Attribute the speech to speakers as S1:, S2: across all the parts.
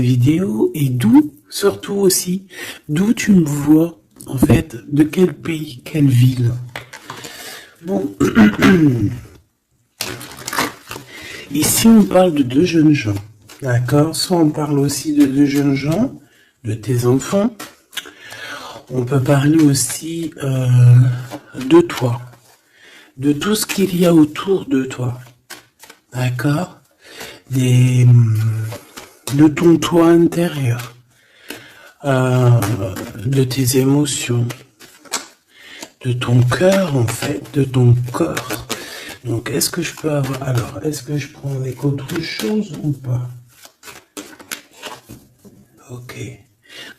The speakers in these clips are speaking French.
S1: vidéo et d'où, surtout aussi, d'où tu me vois, en fait, de quel pays, quelle ville. Bon, ici on parle de deux jeunes gens, d'accord? Soit on parle aussi de deux jeunes gens, de tes enfants. On peut parler aussi de toi, de tout ce qu'il y a autour de toi, d'accord? De ton toi intérieur, de tes émotions, de ton cœur en fait, de ton corps. Donc est-ce que je peux avoir... Alors, est-ce que je prends avec autre chose ou pas? Ok.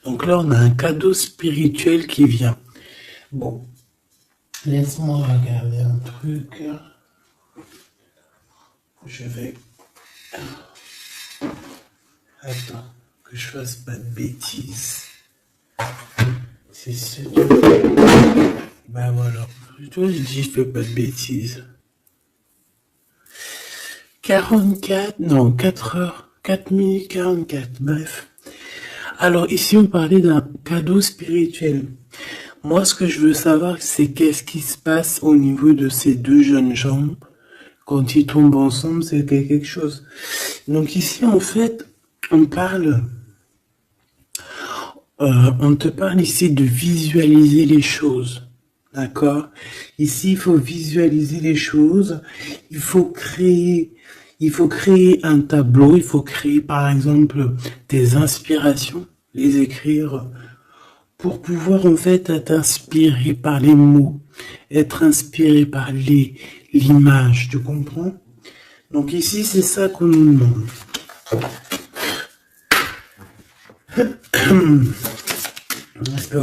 S1: Donc là, on a un cadeau spirituel qui vient. Bon. Laisse-moi regarder un truc. Je vais... Attends, que je fasse pas de bêtises. C'est ce... Bah voilà. Toi, je dis, je fais pas de bêtises. 44, non, 4 heures, 4 minutes 44, bref. Alors ici, on parlait d'un cadeau spirituel. Moi, ce que je veux savoir, c'est qu'est-ce qui se passe au niveau de ces deux jeunes gens. Quand ils tombent ensemble, c'est quelque chose. Donc ici, en fait, on te parle ici de visualiser les choses. D'accord? Ici, il faut visualiser les choses. Il faut créer un tableau. Il faut créer, par exemple, des inspirations, les écrire pour pouvoir, en fait, être inspiré par les mots, être inspiré par l'image. Tu comprends? Donc ici, c'est ça qu'on nous demande.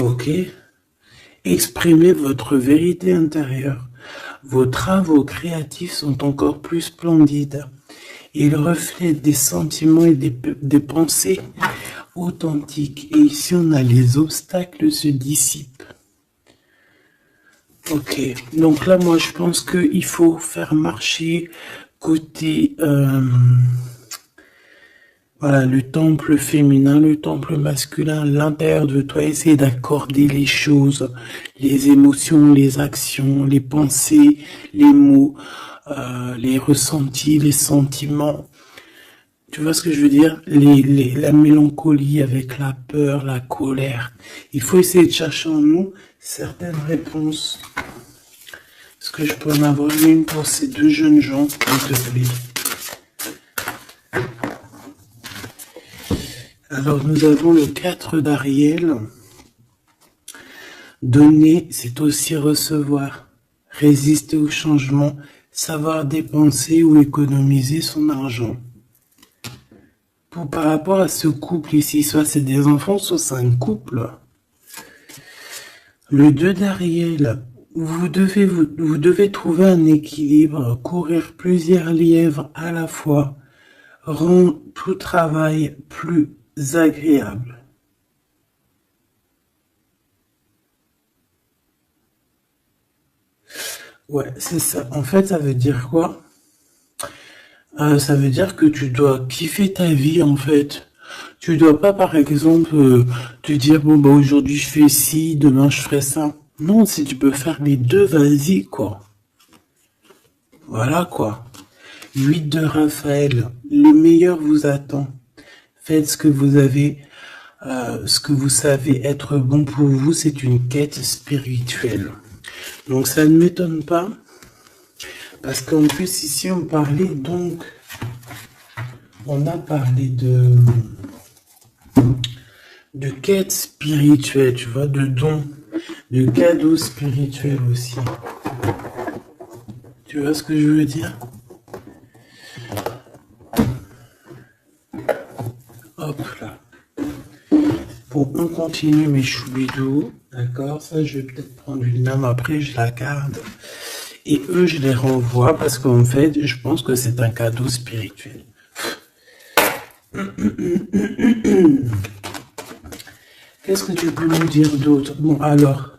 S1: Ok. Exprimez votre vérité intérieure. Vos travaux créatifs sont encore plus splendides. Ils reflètent des sentiments et des pensées authentiques. Et ici, on a les obstacles se dissipent. Ok. Donc là, moi, je pense qu'il faut faire marcher côté... voilà, le temple féminin, le temple masculin, l'intérieur de toi, essayer d'accorder les choses, les émotions, les actions, les pensées, les mots, les ressentis, les sentiments. Tu vois ce que je veux dire? La mélancolie avec la peur, la colère. Il faut essayer de chercher en nous certaines réponses. Est-ce que je peux en avoir une pour ces deux jeunes gens, s'il te plaît? Alors, nous avons le 4 d'Ariel. Donner, c'est aussi recevoir. Résister au changement, savoir dépenser ou économiser son argent. Par rapport à ce couple ici, soit c'est des enfants, soit c'est un couple. Le 2 d'Ariel, vous devez trouver un équilibre, courir plusieurs lièvres à la fois, rend tout travail plus agréable. Ouais, c'est ça. En fait, ça veut dire quoi? Ça veut dire que tu dois kiffer ta vie, en fait. Tu dois pas, par exemple, te dire, bon, bah, aujourd'hui je fais ci, demain je ferai ça. Non, si tu peux faire les deux, vas-y, quoi. Voilà, quoi. 8 de Raphaël. Le meilleur vous attend. Faites ce que vous avez, ce que vous savez être bon pour vous, c'est une quête spirituelle. Donc ça ne m'étonne pas, parce qu'en plus ici on parlait donc, on a parlé de quête spirituelle, tu vois, de dons, de cadeaux spirituels aussi. Tu vois ce que je veux dire? Hop là. Bon, on continue mes choubidous, d'accord? Ça, je vais peut-être prendre une lame après, je la garde. Et eux, je les renvoie parce qu'en fait, je pense que c'est un cadeau spirituel. Qu'est-ce que tu peux nous dire d'autre? Bon, alors,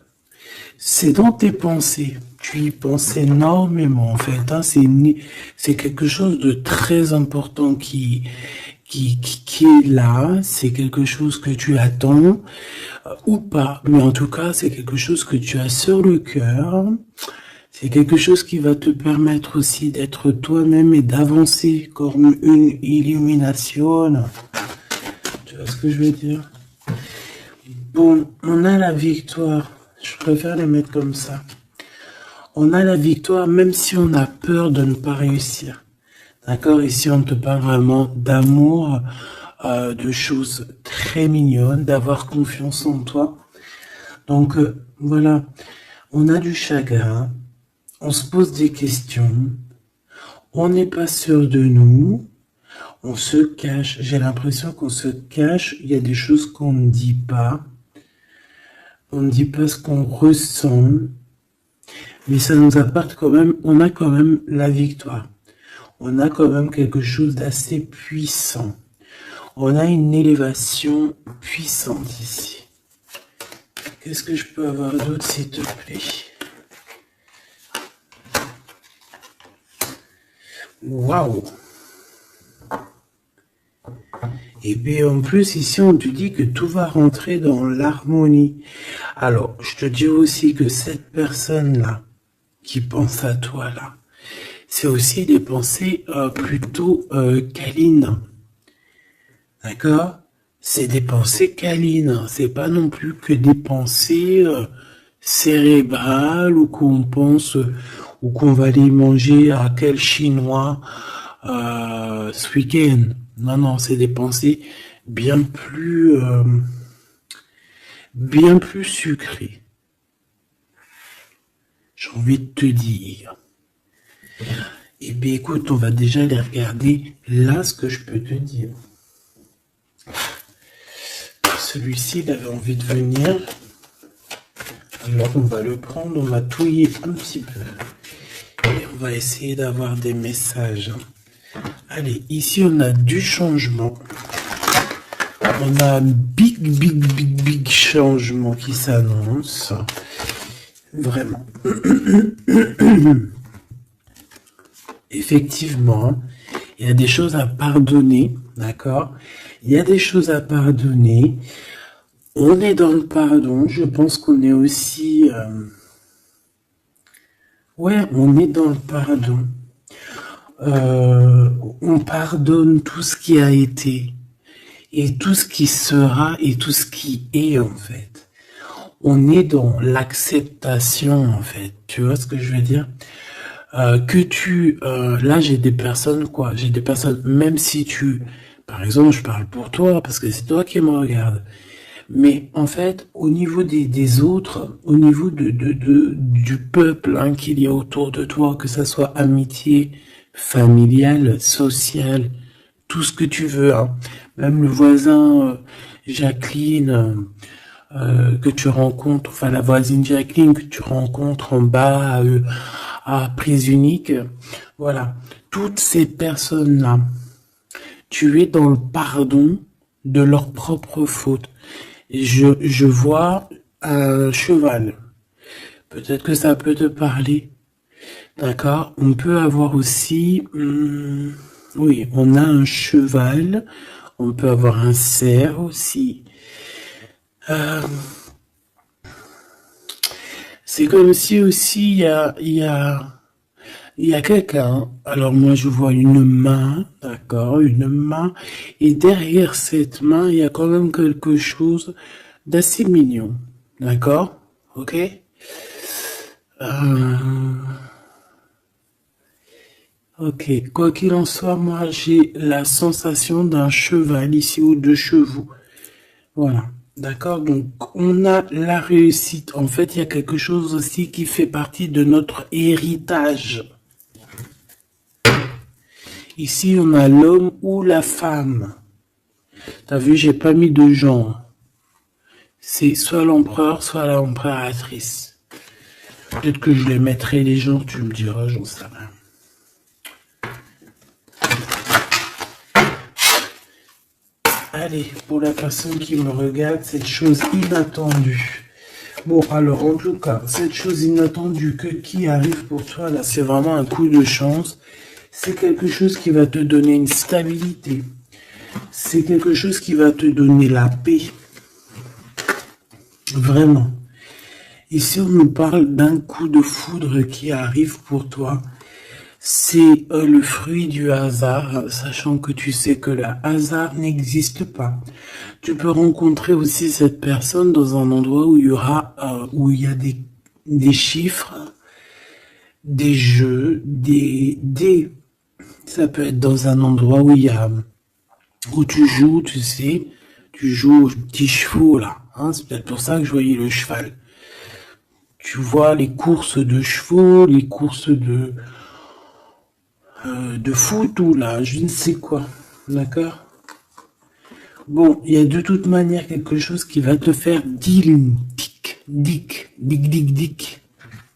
S1: c'est dans tes pensées. Tu y penses énormément, en fait. Hein, c'est quelque chose de très important qui qui est là, c'est quelque chose que tu attends ou pas, mais en tout cas, c'est quelque chose que tu as sur le cœur. C'est quelque chose qui va te permettre aussi d'être toi-même et d'avancer comme une illumination. Tu vois ce que je veux dire? Bon, on a la victoire. Je préfère les mettre comme ça. On a la victoire même si on a peur de ne pas réussir. D'accord? Ici, on te parle vraiment d'amour, de choses très mignonnes, d'avoir confiance en toi. Donc, voilà. On a du chagrin. On se pose des questions. On n'est pas sûr de nous. On se cache. J'ai l'impression qu'on se cache. Il y a des choses qu'on ne dit pas. On ne dit pas ce qu'on ressent. Mais ça nous apporte quand même, on a quand même la victoire. On a quand même quelque chose d'assez puissant. On a une élévation puissante ici. Qu'est-ce que je peux avoir d'autre, s'il te plaît? Waouh! Et puis en plus, ici, on te dit que tout va rentrer dans l'harmonie. Alors, je te dis aussi que cette personne-là, qui pense à toi, là, c'est aussi des pensées plutôt câlines. D'accord? C'est des pensées câlines. C'est pas non plus que des pensées cérébrales ou qu'on pense ou qu'on va aller manger à quel chinois ce week-end. Non, non, c'est des pensées bien plus sucrées. J'ai envie de te dire. Eh bien, écoute, on va déjà les regarder. Là, ce que je peux te dire. Celui-ci, il avait envie de venir. Alors, on va le prendre, on va touiller un petit peu. Et on va essayer d'avoir des messages. Allez, ici, on a du changement. On a un big changement qui s'annonce. Vraiment. Effectivement, il y a des choses à pardonner, d'accord? Il y a des choses à pardonner. On est dans le pardon. Je pense qu'on est aussi... Ouais, on est dans le pardon. On pardonne tout ce qui a été et tout ce qui sera et tout ce qui est, en fait. On est dans l'acceptation, en fait. Tu vois ce que je veux dire? Là, j'ai des personnes, j'ai des personnes, même si par exemple, je parle pour toi, parce que c'est toi qui me regardes. Mais, en fait, au niveau des autres, au niveau du peuple, hein, qu'il y a autour de toi, que ça soit amitié, familiale, sociale, tout ce que tu veux, hein. Même le voisin, Jacqueline, que tu rencontres, enfin, la voisine Jacqueline que tu rencontres en bas, à prise unique, voilà, toutes ces personnes-là, tu es dans le pardon de leurs propres fautes. Je vois un cheval. Peut-être que ça peut te parler. D'accord? On peut avoir aussi... oui, on a un cheval. On peut avoir un cerf aussi. C'est comme si aussi il y a quelqu'un. Alors moi je vois une main, d'accord, une main, et derrière cette main il y a quand même quelque chose d'assez mignon, d'accord, ok. Ok, quoi qu'il en soit, moi j'ai la sensation d'un cheval ici ou de chevaux, voilà. D'accord, donc on a la réussite. En fait, il y a quelque chose aussi qui fait partie de notre héritage. Ici, on a l'homme ou la femme. T'as vu, j'ai pas mis de genre. C'est soit l'empereur, soit l'empereur-actrice. Peut-être que je les mettrai les genres, tu me diras, j'en sais rien. Allez, pour la personne qui me regarde, cette chose inattendue. Bon, alors, en tout cas, cette chose inattendue qui arrive pour toi, là, c'est vraiment un coup de chance. C'est quelque chose qui va te donner une stabilité. C'est quelque chose qui va te donner la paix. Vraiment. Ici, on nous parle d'un coup de foudre qui arrive pour toi. C'est le fruit du hasard, sachant que tu sais que le hasard n'existe pas. Tu peux rencontrer aussi cette personne dans un endroit où où il y a des chiffres, des jeux, ça peut être dans un endroit où tu joues, tu sais, tu joues aux petits chevaux là. Hein, c'est peut-être pour ça que je voyais le cheval. Tu vois les courses de chevaux, les courses de foot ou là, je ne sais quoi. D'accord? Bon, il y a de toute manière quelque chose qui va te faire dick,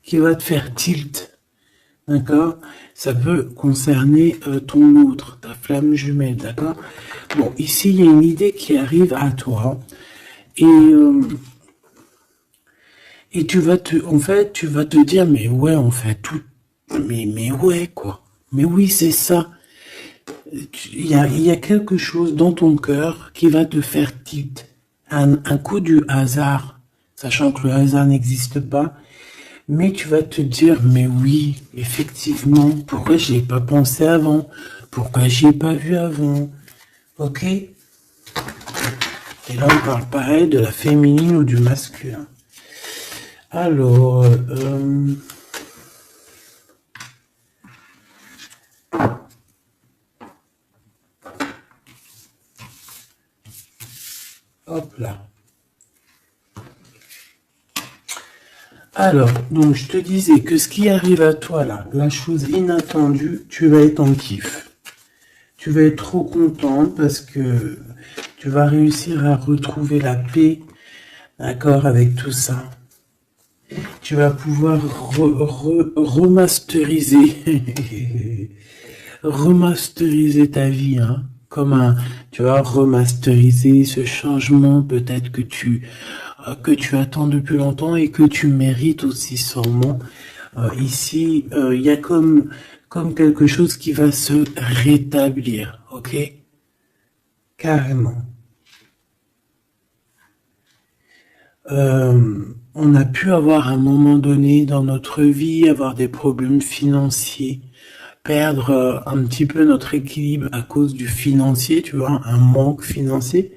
S1: qui va te faire tilt. D'accord? Ça peut concerner ton autre, ta flamme jumelle, d'accord? Bon, ici, il y a une idée qui arrive à toi et tu vas te dire, mais ouais, on fait tout, mais ouais, quoi. Mais oui, c'est ça. Il y a quelque chose dans ton cœur qui va te faire tilt. Un coup du hasard, sachant que le hasard n'existe pas, mais tu vas te dire, mais oui, effectivement, pourquoi j'y ai pas pensé avant? Pourquoi j'y ai pas vu avant? Ok? Et là, on parle pareil de la féminine ou du masculin. Alors, hop là. Alors, donc je te disais que ce qui arrive à toi là, la chose inattendue, tu vas être en kiff. Tu vas être trop content parce que tu vas réussir à retrouver la paix, d'accord, avec tout ça. Tu vas pouvoir remasteriser ta vie, hein, tu vas remasteriser ce changement peut-être que tu attends depuis longtemps et que tu mérites aussi sûrement. Ici, il y a comme quelque chose qui va se rétablir, ok? Carrément. On a pu avoir à un moment donné dans notre vie, avoir des problèmes financiers, perdre un petit peu notre équilibre à cause du financier, tu vois, un manque financier.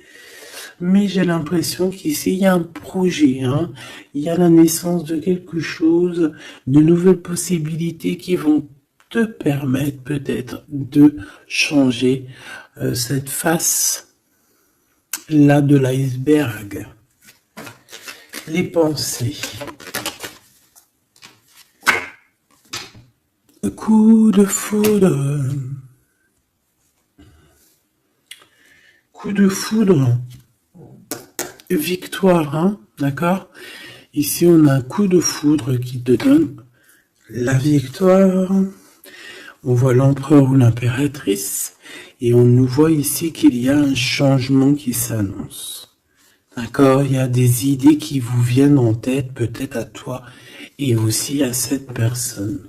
S1: Mais j'ai l'impression qu'ici, il y a un projet, hein. Il y a la naissance de quelque chose, de nouvelles possibilités qui vont te permettre peut-être de changer cette face-là de l'iceberg. Les pensées. Coup de foudre. Coup de foudre. Victoire, hein, d'accord? Ici, on a un coup de foudre qui te donne la victoire. On voit l'empereur ou l'impératrice. Et on nous voit ici qu'il y a un changement qui s'annonce. D'accord? Il y a des idées qui vous viennent en tête, peut-être à toi et aussi à cette personne.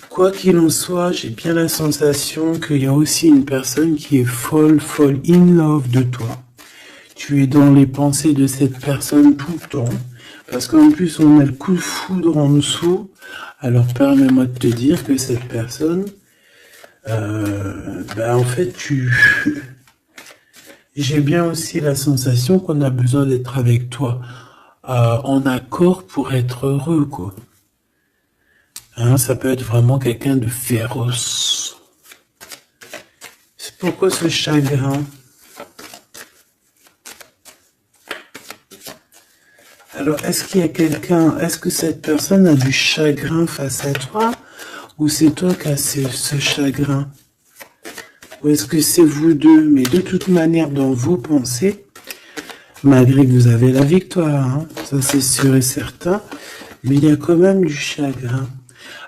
S1: Quoi qu'il en soit, j'ai bien la sensation qu'il y a aussi une personne qui est folle in love de toi. Tu es dans les pensées de cette personne tout le temps. Parce qu'en plus, on a le coup de foudre en dessous. Alors, permets-moi de te dire que cette personne, en fait, j'ai bien aussi la sensation qu'on a besoin d'être avec toi en accord pour être heureux, quoi. Hein, ça peut être vraiment quelqu'un de féroce. C'est pourquoi ce chagrin? Alors, est-ce que cette personne a du chagrin face à toi, ou c'est toi qui as ce chagrin? Ou est-ce que c'est vous deux? Mais de toute manière, dans vos pensées, malgré que vous avez la victoire, hein, ça c'est sûr et certain, mais il y a quand même du chagrin.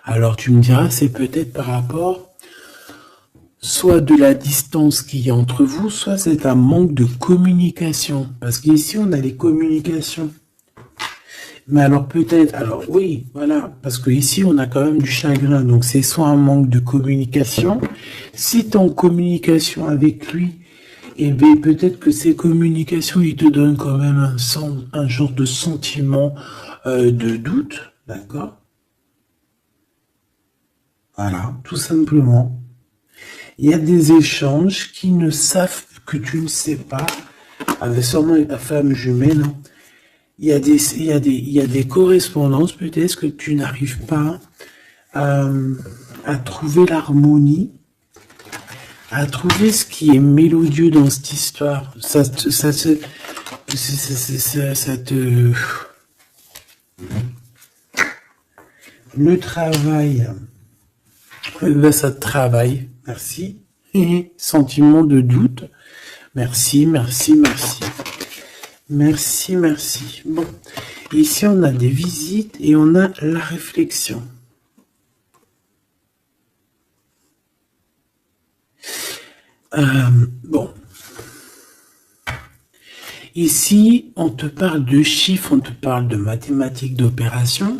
S1: Alors tu me diras, c'est peut-être par rapport soit de la distance qu'il y a entre vous, soit c'est un manque de communication. Parce qu'ici, on a les communications. Mais alors peut-être, alors oui, voilà, parce que ici on a quand même du chagrin, donc c'est soit un manque de communication. Si tu es en communication avec lui, eh bien peut-être que ces communications, il te donnent quand même un genre de sentiment de doute, d'accord? Voilà, tout simplement. Il y a des échanges qui ne savent que tu ne sais pas, avec sûrement ta femme jumelle, hein. Il y a des correspondances peut-être que tu n'arrives pas à, à trouver l'harmonie, à trouver ce qui est mélodieux dans cette histoire. Ça te, le travail, ben ça te travaille. Merci. Sentiment de doute. Merci, merci, merci. Merci, merci. Bon, ici on a des visites et on a la réflexion. Bon. Ici, on te parle de chiffres, on te parle de mathématiques, d'opérations.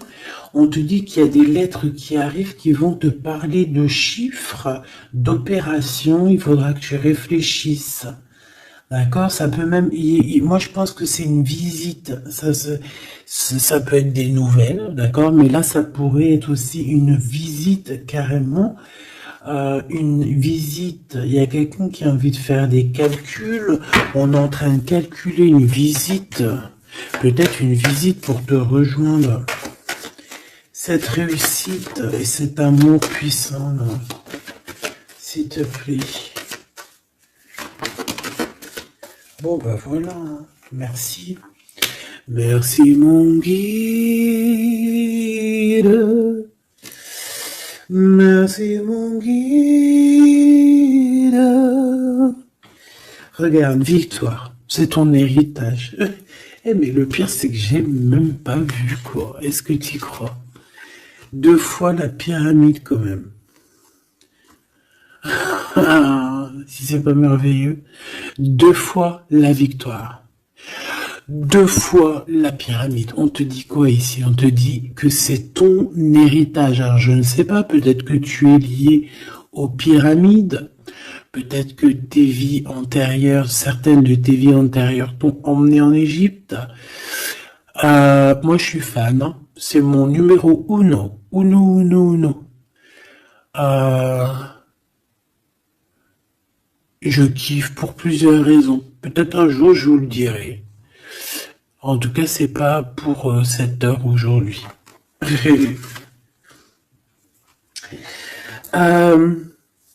S1: On te dit qu'il y a des lettres qui arrivent qui vont te parler de chiffres, d'opérations. Il faudra que tu réfléchisses. D'accord, ça peut même. Moi, je pense que c'est une visite. Ça peut être des nouvelles, d'accord, mais là, ça pourrait être aussi une visite carrément. Une visite. Il y a quelqu'un qui a envie de faire des calculs. On est en train de calculer une visite. Peut-être une visite pour te rejoindre. Cette réussite et cet amour puissant, là. S'il te plaît. Bon, ben voilà. Merci. Merci, mon guide. Merci, mon guide. Regarde, victoire. C'est ton héritage. Eh, mais le pire, c'est que j'ai même pas vu, quoi. Est-ce que tu y crois? 2 fois la pyramide, quand même. Ah, si c'est pas merveilleux. 2 fois la victoire. 2 fois la pyramide. On te dit quoi ici? On te dit que c'est ton héritage. Alors je ne sais pas, peut-être que tu es lié aux pyramides. Peut-être que tes vies antérieures, certaines de tes vies antérieures t'ont emmené en Égypte. Moi je suis fan, hein. C'est mon numéro uno. Uno, uno, uno. Je kiffe pour plusieurs raisons. Peut-être un jour je vous le dirai. En tout cas, c'est pas pour cette heure aujourd'hui.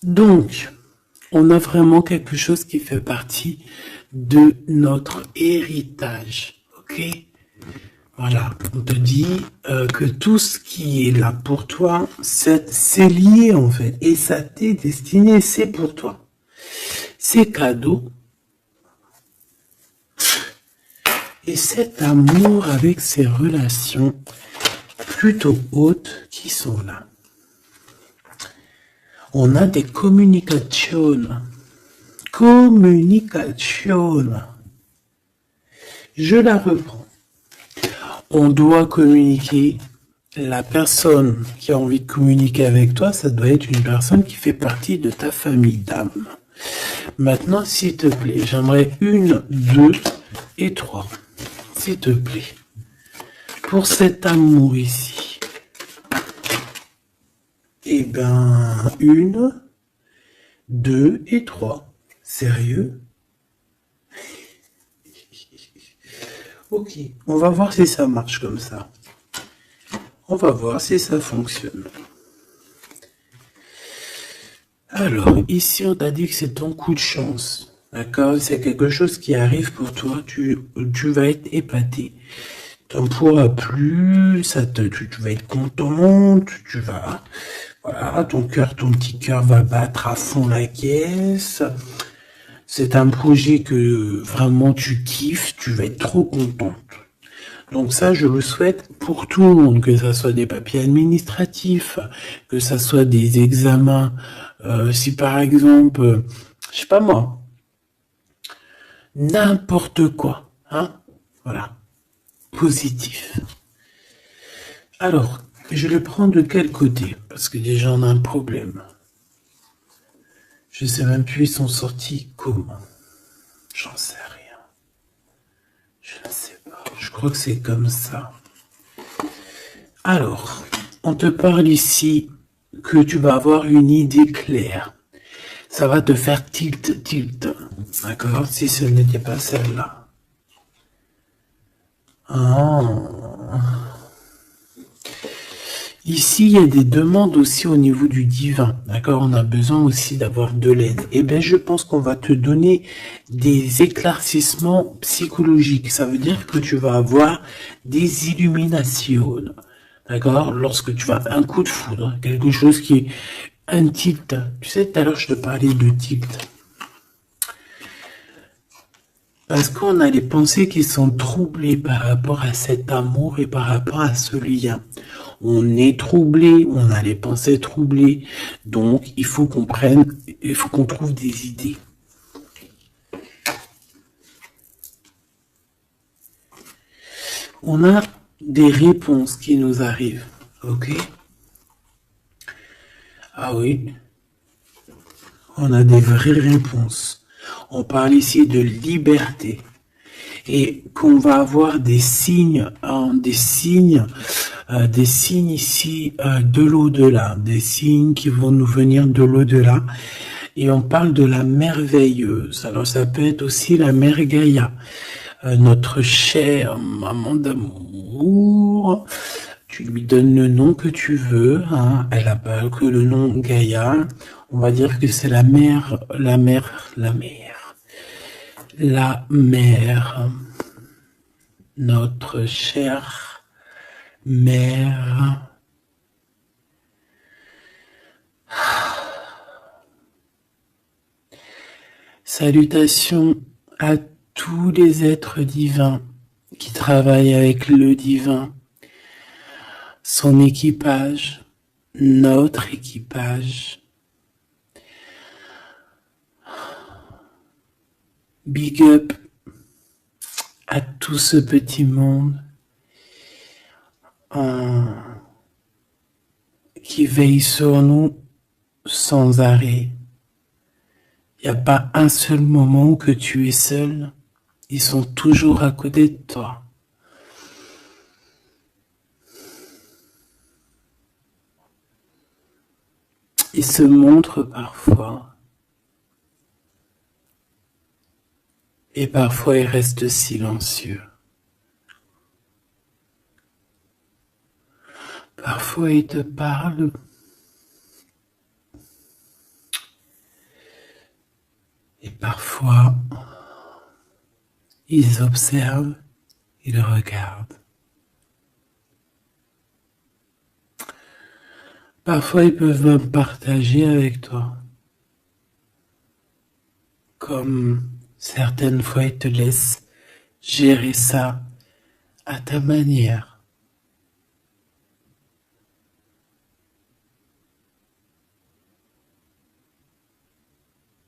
S1: Donc, on a vraiment quelque chose qui fait partie de notre héritage. Ok? Voilà, on te dit que tout ce qui est là pour toi, c'est lié en fait. Et ça t'est destiné, c'est pour toi. C'est cadeau. Et cet amour avec ces relations plutôt hautes qui sont là. On a des communications. Communication. Je la reprends. On doit communiquer. La personne qui a envie de communiquer avec toi, ça doit être une personne qui fait partie de ta famille d'âme. Maintenant, s'il te plaît, j'aimerais 1, 2 et 3. S'il te plaît. Pour cet amour ici. Eh ben, 1, 2 et 3. Sérieux? Ok, on va voir si ça marche comme ça. On va voir si ça fonctionne. Alors, ici, on t'a dit que c'est ton coup de chance. D'accord? C'est quelque chose qui arrive pour toi. Tu vas être épaté. T'en pourras plus. Tu vas être content. Tu vas... Voilà, ton petit cœur va battre à fond la caisse. C'est un projet que vraiment tu kiffes. Tu vas être trop contente. Donc ça, je le souhaite pour tout le monde, que ça soit des papiers administratifs, que ça soit des examens. Si par exemple, je sais pas moi, n'importe quoi, hein, voilà, positif. Alors, je le prends de quel côté? Parce que déjà, on a un problème. Je sais même plus, ils sont sortis comment. J'en sais rien. Je ne sais pas. Je crois que c'est comme ça. Alors, on te parle ici que tu vas avoir une idée claire. Ça va te faire tilt, tilt. D'accord? Si ce n'était pas celle-là. Ah. Ici, il y a des demandes aussi au niveau du divin. D'accord? On a besoin aussi d'avoir de l'aide. Eh bien, je pense qu'on va te donner des éclaircissements psychologiques. Ça veut dire que tu vas avoir des illuminations. D'accord? Lorsque tu vas un coup de foudre, quelque chose qui est un tilt. Tu sais, tout à l'heure, je te parlais de tilt. Parce qu'on a les pensées qui sont troublées par rapport à cet amour et par rapport à ce lien. On est troublé, on a les pensées troublées. Donc, il faut qu'on trouve des idées. On a des réponses qui nous arrivent. Ok? Ah oui. On a des vraies réponses. On parle ici de liberté. Et qu'on va avoir des signes, des signes ici de l'au-delà, des signes qui vont nous venir de l'au-delà. Et on parle de la merveilleuse. Alors ça peut être aussi la mère Gaïa, notre chère maman d'amour. Tu lui donnes le nom que tu veux. Hein. Elle n'a pas que le nom Gaïa. On va dire que c'est la mère, notre chère mère. Salutations à tous les êtres divins qui travaillent avec le divin, son équipage, notre équipage. Big up à tout ce petit monde qui veille sur nous sans arrêt. Il n'y a pas un seul moment que tu es seul. Ils sont toujours à côté de toi. Ils se montrent parfois. Et parfois ils restent silencieux. Parfois ils te parlent. Et parfois, ils observent, ils regardent. Parfois, ils peuvent même partager avec toi. Comme certaines fois, ils te laissent gérer ça à ta manière.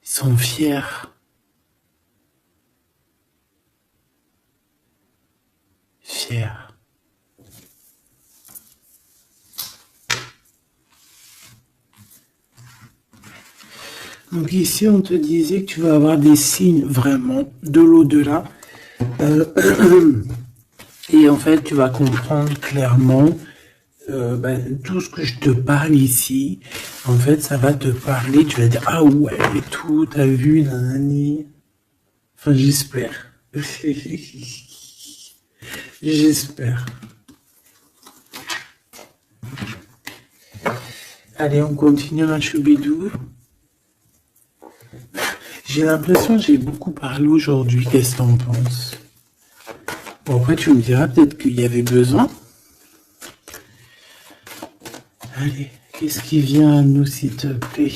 S1: Ils sont fiers. Fiers. Donc ici, on te disait que tu vas avoir des signes vraiment de l'au-delà. Et en fait, tu vas comprendre clairement tout ce que je te parle ici. En fait, ça va te parler. Tu vas dire, ah ouais, et tout, t'as vu, nanani. Enfin, j'espère. J'espère. Allez, on continue, ma choubidou. J'ai l'impression que j'ai beaucoup parlé aujourd'hui. Qu'est-ce que t'en penses? Bon, après, tu me diras peut-être qu'il y avait besoin. Allez, qu'est-ce qui vient à nous, s'il te plaît?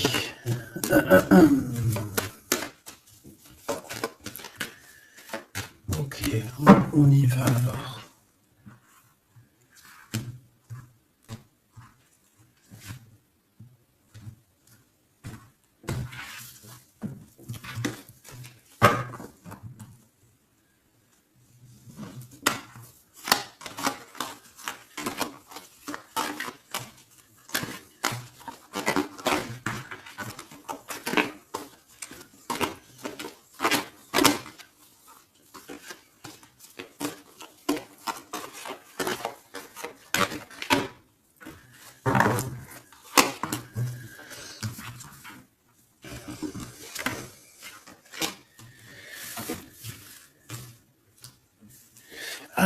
S1: Ok, on y va alors.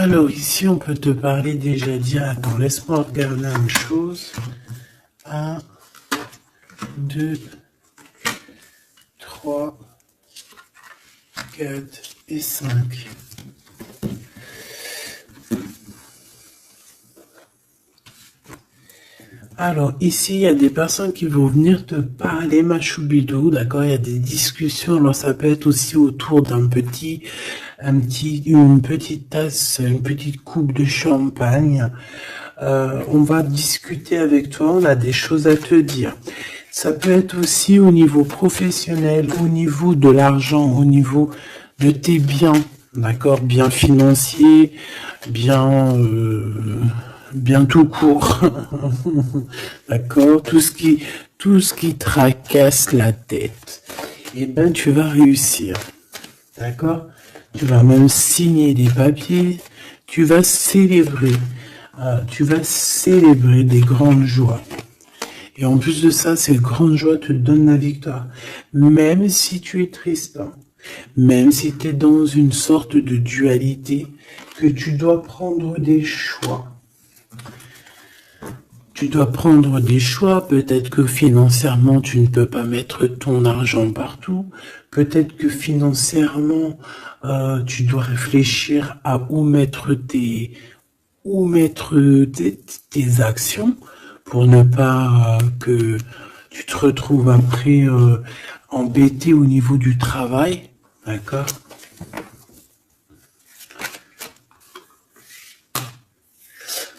S1: Alors ici, on peut te parler déjà dire, attends, laisse-moi regarder une chose. 1, 2, 3, 4 et 5. Alors, ici, il y a des personnes qui vont venir te parler, ma choubidou, d'accord? Il y a des discussions. Alors, ça peut être aussi autour une petite tasse, une petite coupe de champagne. On va discuter avec toi, on a des choses à te dire. Ça peut être aussi au niveau professionnel, au niveau de l'argent, au niveau de tes biens, d'accord? Bien financier, bien tout court, d'accord? Tout ce qui tracasse la tête, eh ben tu vas réussir, d'accord? Tu vas même signer des papiers, tu vas célébrer des grandes joies. Et en plus de ça, ces grandes joies te donnent la victoire. Même si tu es triste, même si tu es dans une sorte de dualité, que tu dois prendre des choix. Tu dois prendre des choix, peut-être que financièrement, tu ne peux pas mettre ton argent partout. Peut-être que financièrement, tu dois réfléchir à où mettre tes actions pour ne pas que tu te retrouves après embêté au niveau du travail, d'accord?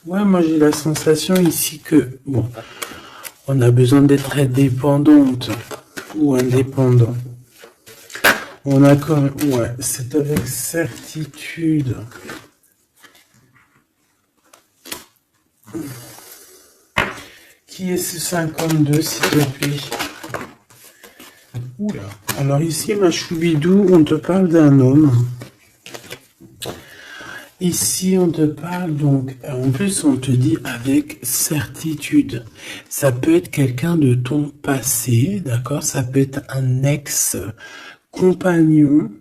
S1: Ouais, moi j'ai la sensation ici que, bon, on a besoin d'être indépendante ou indépendant. On a quand même, ouais, c'est avec certitude. Qui est ce 52, s'il te plaît? Oula. Alors ici, ma choubidou, on te parle d'un homme. Ici, on te parle donc, en plus, on te dit avec certitude. Ça peut être quelqu'un de ton passé, d'accord? Ça peut être un ex-compagnon.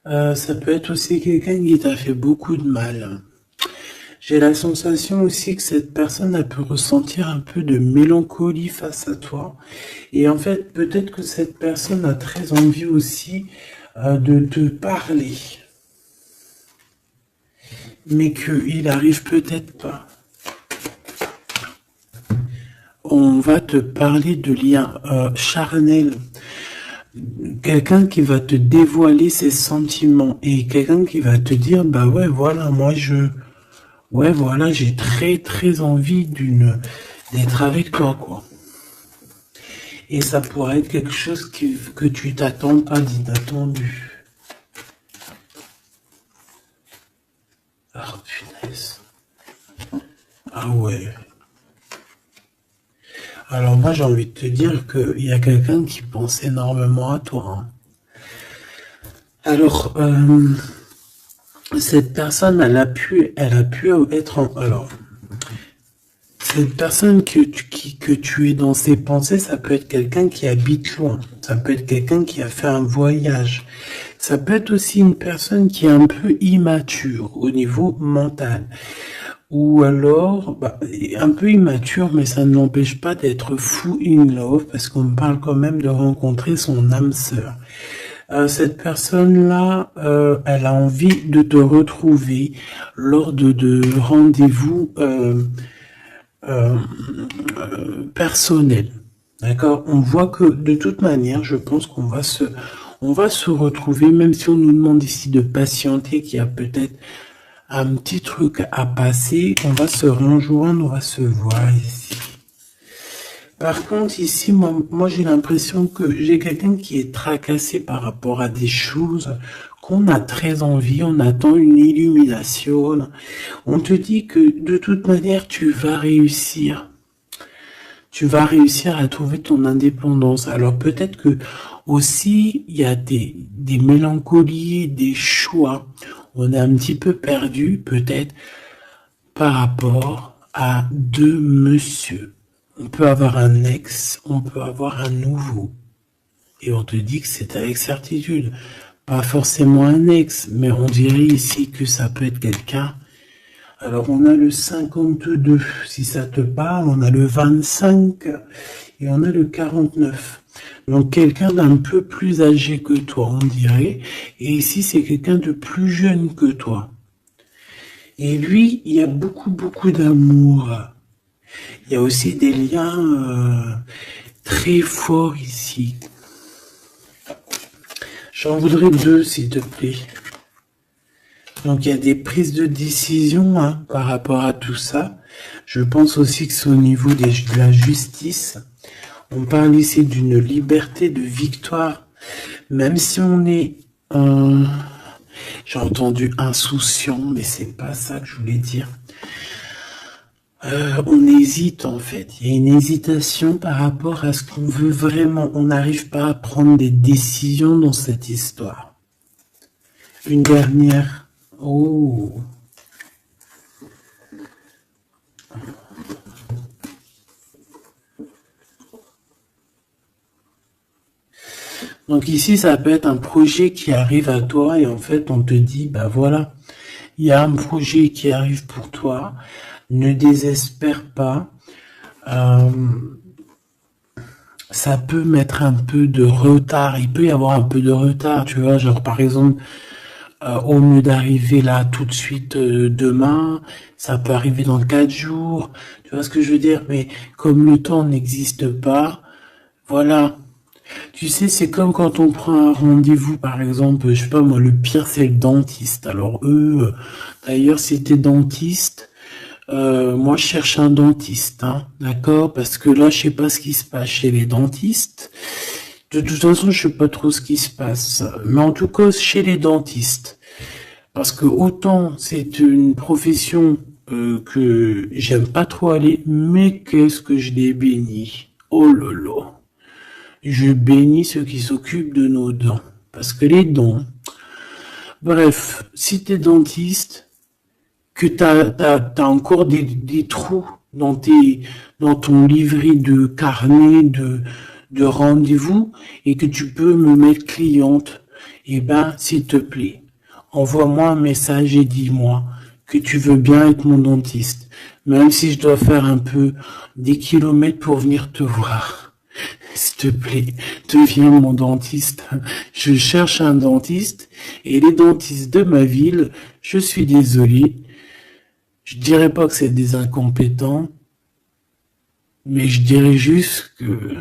S1: Ça peut être aussi quelqu'un qui t'a fait beaucoup de mal. J'ai la sensation aussi que cette personne a pu ressentir un peu de mélancolie face à toi. Et en fait, peut-être que cette personne a très envie aussi de te parler. Mais qu'il arrive peut-être pas. On va te parler de liens charnels. Quelqu'un qui va te dévoiler ses sentiments et quelqu'un qui va te dire, bah ouais, voilà, j'ai très très envie d'être avec toi, quoi. Et ça pourrait être quelque chose que tu t'attends pas d'inattendu. Ah, punaise. Ah ouais. Alors moi, j'ai envie de te dire qu'il y a quelqu'un qui pense énormément à toi, hein. Alors, cette personne, elle a pu être alors, cette personne que tu es dans ses pensées, ça peut être quelqu'un qui habite loin. Ça peut être quelqu'un qui a fait un voyage. Ça peut être aussi une personne qui est un peu immature au niveau mental. Ou alors, un peu immature, mais ça ne l'empêche pas d'être fou in love, parce qu'on parle quand même de rencontrer son âme sœur. Cette personne-là, elle a envie de te retrouver lors de rendez-vous personnels. D'accord? On voit que de toute manière, je pense qu'on va se retrouver, même si on nous demande ici de patienter, qu'il y a peut-être un petit truc à passer, on va se rejoindre, on va se voir ici. Par contre, ici, moi j'ai l'impression que j'ai quelqu'un qui est tracassé par rapport à des choses qu'on a très envie, on attend une illumination. On te dit que de toute manière, tu vas réussir. Tu vas réussir à trouver ton indépendance. Alors peut-être que aussi, il y a des mélancolies, des choix. On est un petit peu perdu, peut-être, par rapport à deux messieurs. On peut avoir un ex, on peut avoir un nouveau. Et on te dit que c'est avec certitude. Pas forcément un ex, mais on dirait ici que ça peut être quelqu'un Alors, on a le 52, si ça te parle, on a le 25 et on a le 49. Donc, quelqu'un d'un peu plus âgé que toi, on dirait. Et ici, c'est quelqu'un de plus jeune que toi. Et lui, il y a beaucoup, beaucoup d'amour. Il y a aussi des liens très forts ici. J'en voudrais deux, s'il te plaît. Donc il y a des prises de décision par rapport à tout ça. Je pense aussi que c'est au niveau de la justice. On parle ici d'une liberté de victoire. Même si on est, j'ai entendu insouciant, mais c'est pas ça que je voulais dire. On hésite en fait. Il y a une hésitation par rapport à ce qu'on veut vraiment. On n'arrive pas à prendre des décisions dans cette histoire. Une dernière. Oh. Donc ici, ça peut être un projet qui arrive à toi et en fait, on te dit, bah voilà, il y a un projet qui arrive pour toi. Ne désespère pas. Ça peut mettre un peu de retard. Il peut y avoir un peu de retard, tu vois, genre par exemple, au lieu d'arriver là tout de suite demain, ça peut arriver dans 4 jours. Tu vois ce que je veux dire? Mais comme le temps n'existe pas, voilà. Tu sais, c'est comme quand on prend un rendez-vous, par exemple, je sais pas moi, le pire c'est le dentiste. Alors eux, d'ailleurs, si t'es dentiste, moi je cherche un dentiste, hein, d'accord? Parce que là, je sais pas ce qui se passe chez les dentistes. De toute façon, je sais pas trop ce qui se passe. Mais en tout cas, chez les dentistes. Parce que autant c'est une profession que j'aime pas trop aller, mais qu'est-ce que je les bénis. Oh là là. Je bénis ceux qui s'occupent de nos dents. Parce que les dents... Bref, si t'es dentiste, que t'as encore des trous dans ton livret de carnet de rendez-vous et que tu peux me mettre cliente, eh ben, s'il te plaît, envoie-moi un message et dis-moi que tu veux bien être mon dentiste, même si je dois faire un peu des kilomètres pour venir te voir. S'il te plaît, deviens mon dentiste. Je cherche un dentiste et les dentistes de ma ville, je suis désolé, je dirais pas que c'est des incompétents, mais je dirais juste qu'il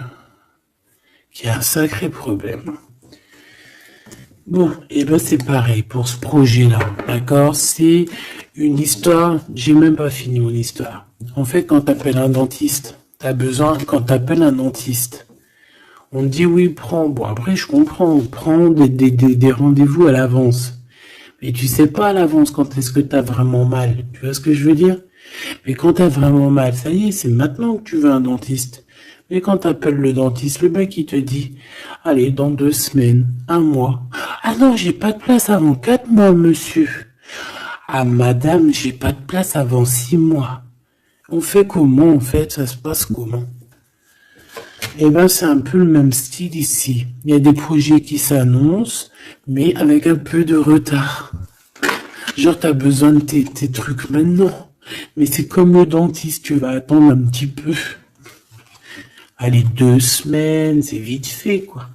S1: y a un sacré problème. Bon, et ben c'est pareil pour ce projet-là, d'accord? C'est une histoire, j'ai même pas fini mon histoire. En fait, quand t'appelles un dentiste, quand t'appelles un dentiste, on te dit oui, prends, bon après je comprends, prends des rendez-vous à l'avance. Mais tu sais pas à l'avance quand est-ce que t'as vraiment mal, tu vois ce que je veux dire? Mais quand t'as vraiment mal, ça y est, c'est maintenant que tu veux un dentiste. Mais quand t'appelles le dentiste, le mec il te dit, allez, dans 2 semaines, 1 mois. Ah non, j'ai pas de place avant 4 mois, monsieur. Ah madame, j'ai pas de place avant 6 mois. On fait comment en fait? Ça se passe comment? Eh ben c'est un peu le même style ici. Il y a des projets qui s'annoncent, mais avec un peu de retard. Genre t'as besoin de tes trucs maintenant. Mais c'est comme le dentiste, tu vas attendre un petit peu. Allez, 2 semaines, c'est vite fait, quoi.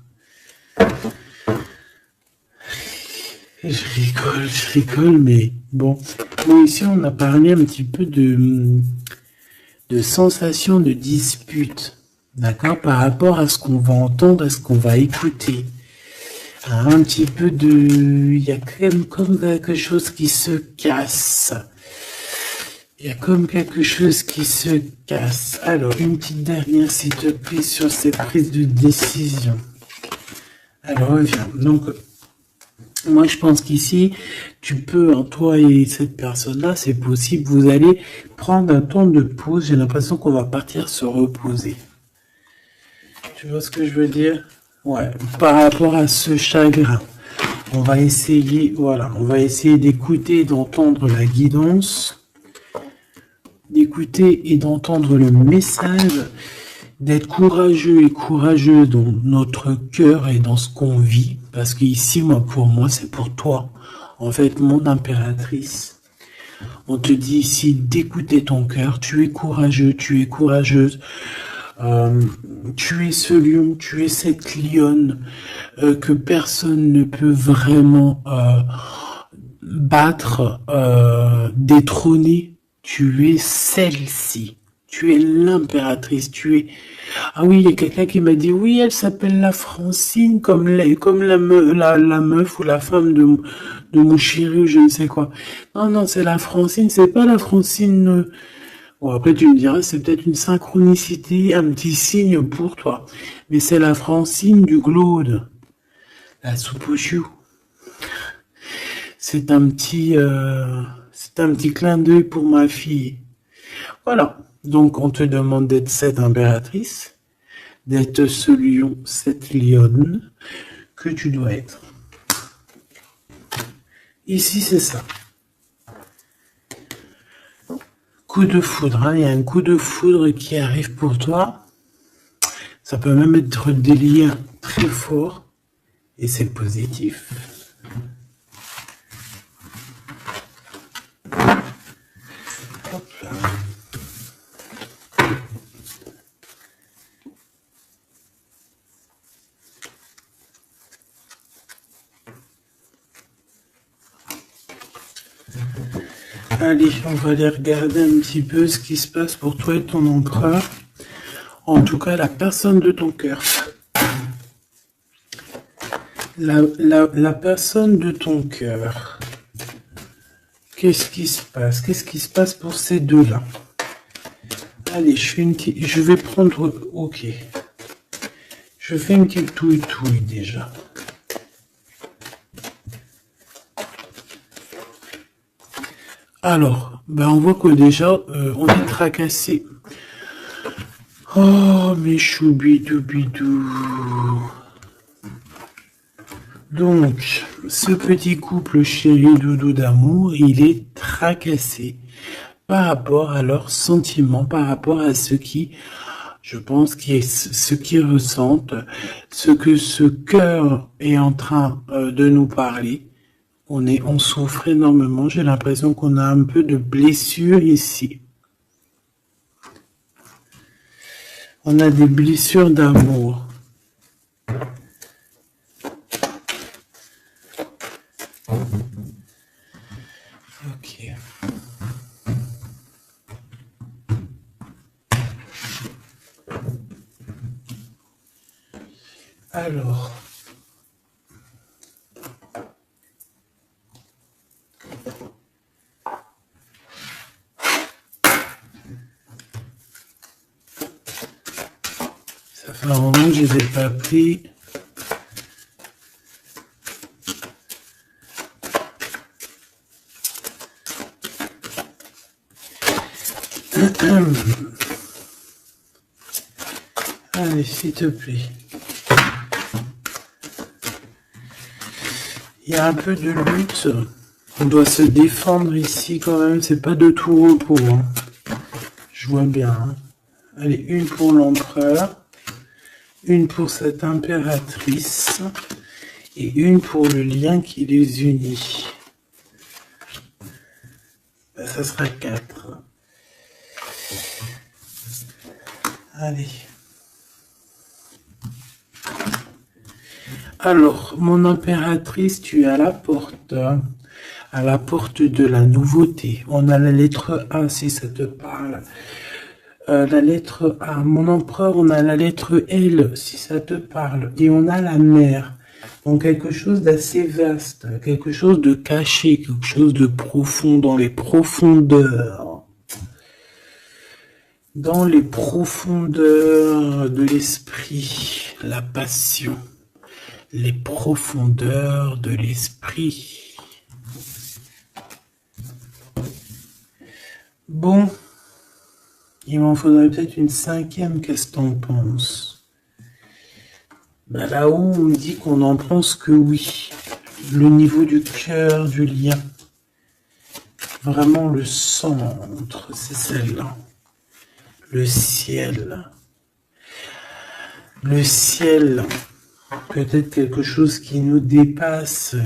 S1: Je rigole, mais bon. Bon, ici, on a parlé un petit peu de sensation de dispute. D'accord? Par rapport à ce qu'on va entendre, à ce qu'on va écouter. Un petit peu de... Il y a comme quelque chose qui se casse. Il y a comme quelque chose qui se casse. Alors, une petite dernière, s'il te plaît, sur cette prise de décision. Alors, reviens. Donc, moi, je pense qu'ici, tu peux, toi et cette personne-là, c'est possible, vous allez prendre un temps de pause. J'ai l'impression qu'on va partir se reposer. Tu vois ce que je veux dire? Ouais, par rapport à ce chagrin. On va essayer, voilà, on va essayer d'écouter et d'entendre la guidance. D'écouter et d'entendre le message, d'être courageux et courageuse dans notre cœur et dans ce qu'on vit, parce qu'ici, pour moi, c'est pour toi. En fait, mon impératrice, On te dit ici d'écouter ton cœur. Tu es courageux, tu es courageuse. Euh, Tu es ce lion, tu es cette lionne que personne ne peut vraiment battre, détrôner. Tu es celle-ci. Tu es l'impératrice. Tu es. Ah oui, il y a quelqu'un qui m'a dit oui, elle s'appelle la Francine, comme la meuf ou la femme de mon chéri ou je ne sais quoi. Non, non, c'est la Francine, c'est pas la Francine. Bon, après, tu me diras, c'est peut-être une synchronicité, un petit signe pour toi. Mais c'est la Francine du Glaude. La soupe aux choux. C'est un petit clin d'œil pour ma fille. Voilà. Donc, on te demande d'être cette impératrice, d'être ce lion, cette lionne que tu dois être. Ici, c'est ça. Coup de foudre, hein. Il y a un coup de foudre qui arrive pour toi. Ça peut même être des liens très forts et c'est positif. Hop là. Allez, on va aller regarder un petit peu ce qui se passe pour toi et ton empereur. En tout cas, la personne de ton cœur. La personne de ton cœur. Qu'est-ce qui se passe? Qu'est-ce qui se passe pour ces deux-là? Allez, je vais prendre... Ok. Je fais une petite touille déjà. Alors, ben on voit que déjà, on est tracassé. Oh, mes choubidoubidou. Donc, ce petit couple chéri doudou d'amour, il est tracassé par rapport à leurs sentiments, par rapport à ce qui, je pense, ce qu'ils ressentent, ce que ce cœur est en train de nous parler. On souffre énormément. J'ai l'impression qu'on a un peu de blessure ici. On a des blessures d'amour. Ok. Alors. Ça fait un moment que je les ai pas pris. Allez, s'il te plaît. Il y a un peu de lutte. On doit se défendre ici quand même. C'est pas de tout repos. Hein. Je vois bien. Hein. Allez, une pour l'empereur. Une pour cette impératrice. Et une pour le lien qui les unit. Ben, ça sera 4. Allez. Alors, mon impératrice, tu es à la porte de la nouveauté. On a la lettre A, si ça te parle. La lettre A. Mon empereur, on a la lettre L, si ça te parle. Et on a la mer. Donc, quelque chose d'assez vaste, quelque chose de caché, quelque chose de profond dans les profondeurs. Dans les profondeurs de l'esprit, la passion. Les profondeurs de l'esprit. Bon, il m'en faudrait peut-être une 5e, qu'est-ce que t'en penses? Ben là-haut, on me dit qu'on en pense que oui. Le niveau du cœur, du lien. Vraiment le centre, c'est celle-là. Le ciel. Le ciel. Peut-être quelque chose qui nous dépasse,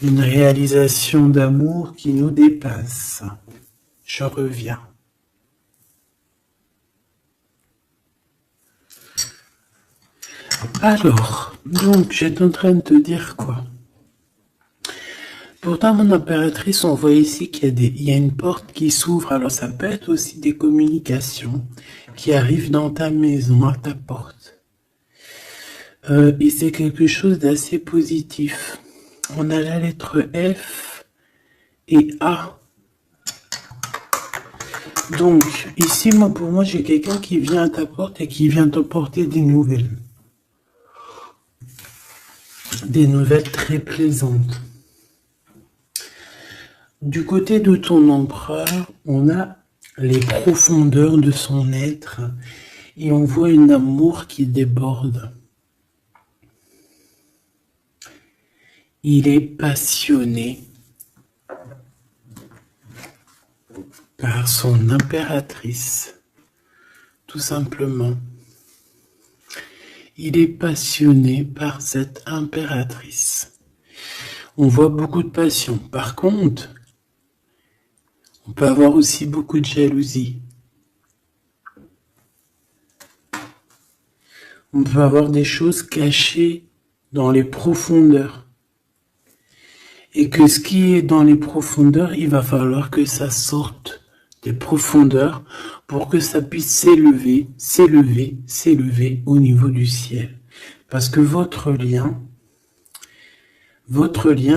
S1: Une réalisation d'amour qui nous dépasse. Je reviens. Alors, donc, j'étais en train de te dire quoi? Pourtant, mon impératrice, on voit ici qu'il y a une porte qui s'ouvre. Alors, ça peut être aussi des communications qui arrivent dans ta maison, à ta porte. Et c'est quelque chose d'assez positif. On a la lettre F et A. Donc, ici, pour moi, j'ai quelqu'un qui vient à ta porte et qui vient t'apporter des nouvelles. Des nouvelles très plaisantes. Du côté de ton empereur, on a les profondeurs de son être et on voit un amour qui déborde. Il est passionné par son impératrice, tout simplement. Il est passionné par cette impératrice. On voit beaucoup de passion. Par contre, on peut avoir aussi beaucoup de jalousie. On peut avoir des choses cachées dans les profondeurs. Et que ce qui est dans les profondeurs, il va falloir que ça sorte des profondeurs pour que ça puisse s'élever, s'élever, s'élever au niveau du ciel. Parce que votre lien,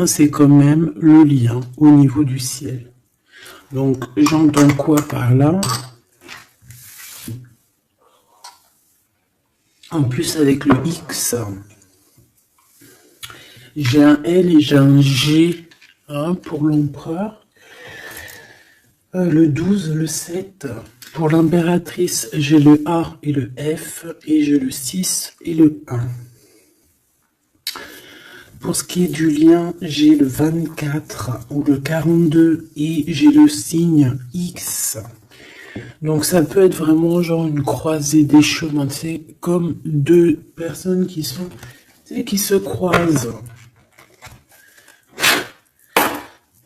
S1: c'est quand même le lien au niveau du ciel. Donc, j'entends quoi par là? En plus, avec le X, j'ai un L et j'ai un G pour l'empereur. Le 12, le 7. Pour l'impératrice, j'ai le A et le F. Et j'ai le 6 et le 1. Pour ce qui est du lien, j'ai le 24 ou le 42 et j'ai le signe X. Donc ça peut être vraiment genre une croisée des chemins. C'est comme deux personnes qui se croisent.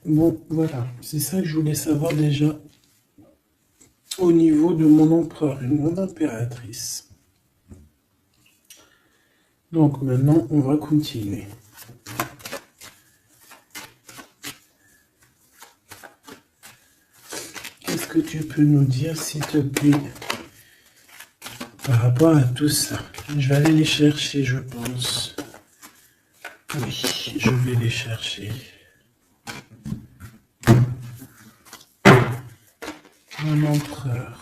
S1: Bon, voilà, c'est ça que je voulais savoir déjà au niveau de mon empereur et mon impératrice. Donc maintenant, on va continuer. Qu'est-ce que tu peux nous dire, s'il te plaît, par rapport à tout ça? Je vais aller les chercher, je pense. Oui, je vais les chercher. Mon empereur.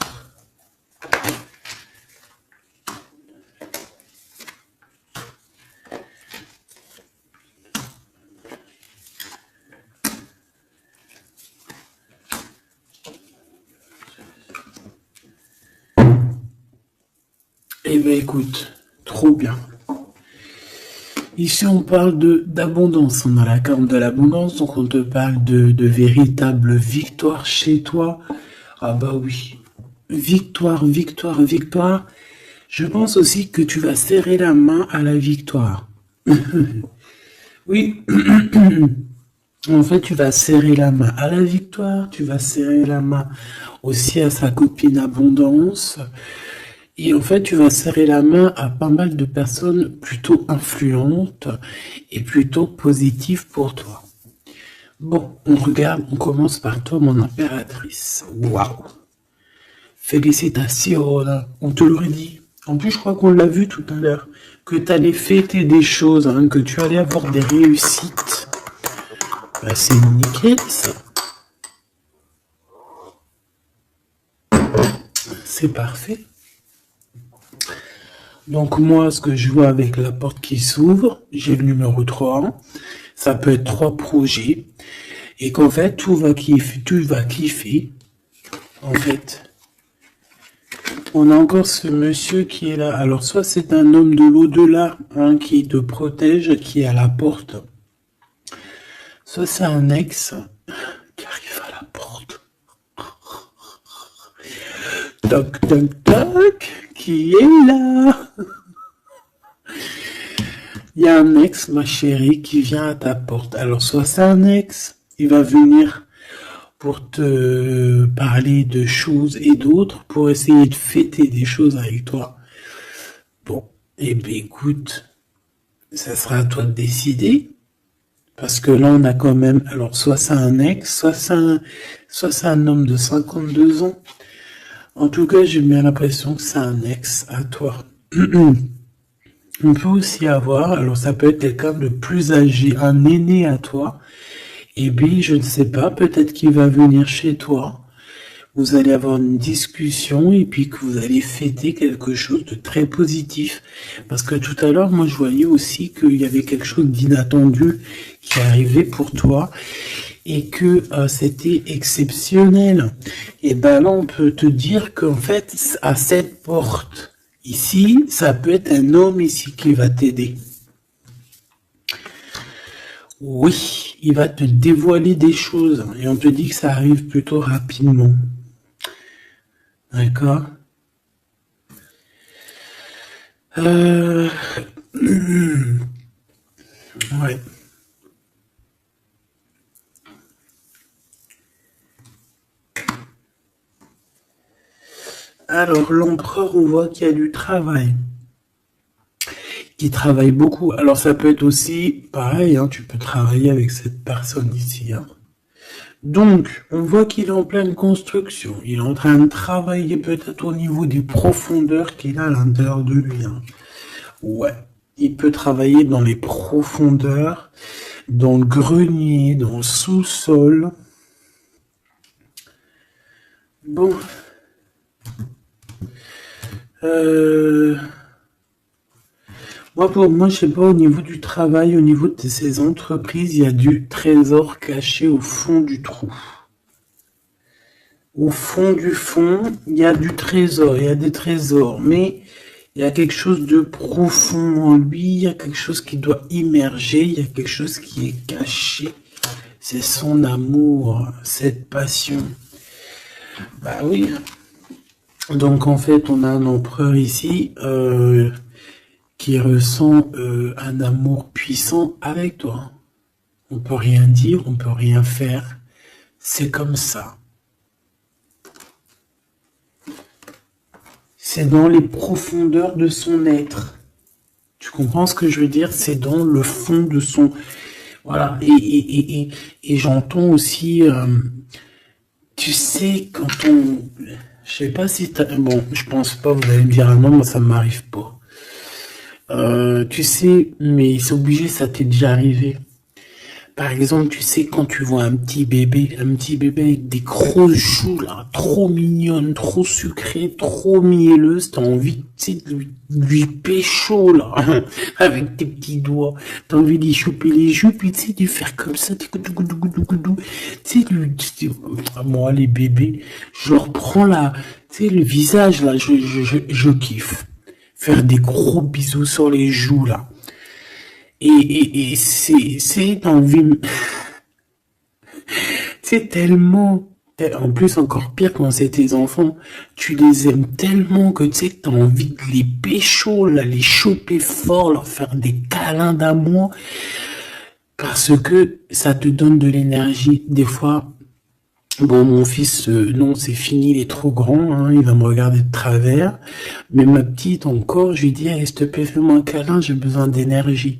S1: Eh bien, écoute, trop bien. Ici, on parle d'abondance. On a la carte de l'abondance, donc on te parle de véritable victoire chez toi. Ah bah oui. Victoire, victoire, victoire. Je pense aussi que tu vas serrer la main à la victoire. Oui. En fait, tu vas serrer la main à la victoire, tu vas serrer la main aussi à sa copine abondance. Et en fait, tu vas serrer la main à pas mal de personnes plutôt influentes et plutôt positives pour toi. Bon, on regarde, on commence par toi, mon impératrice. Waouh! Félicitations, on te l'aurait dit. En plus, je crois qu'on l'a vu tout à l'heure, que tu allais fêter des choses, que tu allais avoir des réussites. Bah, c'est nickel, ça. C'est parfait. Donc moi, ce que je vois avec la porte qui s'ouvre, j'ai le numéro 3. Ça peut être 3 projets. Et qu'en fait, tu vas kiffer. En fait, on a encore ce monsieur qui est là. Alors, soit c'est un homme de l'au-delà qui te protège, qui est à la porte. Soit c'est un ex qui arrive à la porte. Toc, toc, toc, qui est là? il y a un ex, ma chérie, qui vient à ta porte. Alors, soit c'est un ex, il va venir pour te parler de choses et d'autres, pour essayer de fêter des choses avec toi. Bon, eh bien, écoute, ça sera à toi de décider. Parce que là, on a quand même, alors, soit c'est un ex, soit c'est un homme de 52 ans. En tout cas, j'ai bien l'impression que c'est un ex à toi. On peut aussi avoir, alors ça peut être quelqu'un de plus âgé, un aîné à toi. Et puis, je ne sais pas, peut-être qu'il va venir chez toi. Vous allez avoir une discussion et puis que vous allez fêter quelque chose de très positif. Parce que tout à l'heure, moi, je voyais aussi qu'il y avait quelque chose d'inattendu qui arrivait pour toi et que c'était exceptionnel. Et ben là, on peut te dire qu'en fait, à cette porte ici, ça peut être un homme ici qui va t'aider. Oui, il va te dévoiler des choses et on te dit que ça arrive plutôt rapidement. D'accord. Euh... Ouais. Alors, l'empereur, on voit qu'il y a du travail. Qui travaille beaucoup. Alors, ça peut être aussi pareil, hein, tu peux travailler avec cette personne ici. Hein. Donc, on voit qu'il est en pleine construction. Il est en train de travailler peut-être au niveau des profondeurs qu'il a à l'intérieur de lui. Hein. Ouais. Il peut travailler dans les profondeurs, dans le grenier, dans le sous-sol. Bon. Moi, pour moi, je sais pas, au niveau du travail, au niveau de ces entreprises, il y a du trésor caché au fond du trou. Au fond du fond, il y a du trésor, il y a des trésors, mais il y a quelque chose de profond en lui, il y a quelque chose qui doit immerger, il y a quelque chose qui est caché. C'est son amour, cette passion. Bah oui. Donc en fait, on a un empereur ici qui ressent un amour puissant avec toi. On peut rien dire, on peut rien faire. C'est comme ça. C'est dans les profondeurs de son être. Tu comprends ce que je veux dire? C'est dans le fond de son... Voilà. Et j'entends aussi... tu sais, quand on... Je sais pas si t'as... Bon, je pense pas, vous allez me dire, ah non, moi ça m'arrive pas. Tu sais, mais c'est obligé, ça t'est déjà arrivé. Par exemple, tu sais, quand tu vois un petit bébé avec des grosses joues, là, trop mignonnes, trop sucrées, trop mielleuses, t'as envie, tu sais, de lui pécho, là, avec tes petits doigts. T'as envie d'y choper les joues, puis tu sais, de lui faire comme ça, tu sais, moi, les bébés, je leur prends la, tu sais, le visage, là, je kiffe. Faire des gros bisous sur les joues, là. Et c'est envie, c'est tellement, en plus encore pire quand c'est tes enfants, tu les aimes tellement que tu sais que t'as envie de les pécho, là, les choper fort, leur faire des câlins d'amour, parce que ça te donne de l'énergie. Des fois, bon, mon fils, non, c'est fini, il est trop grand, hein, il va me regarder de travers, mais ma petite encore, je lui dis, allez, s'il te plaît, fais-moi un câlin, j'ai besoin d'énergie.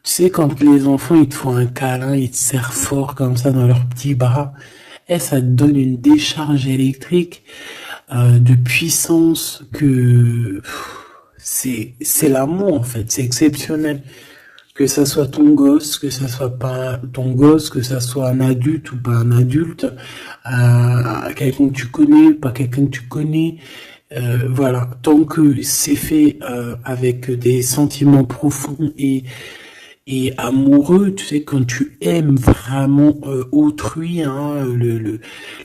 S1: Tu sais, quand les enfants, ils te font un câlin, ils te serrent fort comme ça dans leurs petits bras, et ça te donne une décharge électrique de puissance que c'est l'amour en fait, c'est exceptionnel. Que ça soit ton gosse, que ça soit pas ton gosse, que ça soit un adulte ou pas un adulte, quelqu'un que tu connais, pas quelqu'un que tu connais, voilà. Tant que c'est fait avec des sentiments profonds et amoureux, tu sais, quand tu aimes vraiment autrui, hein,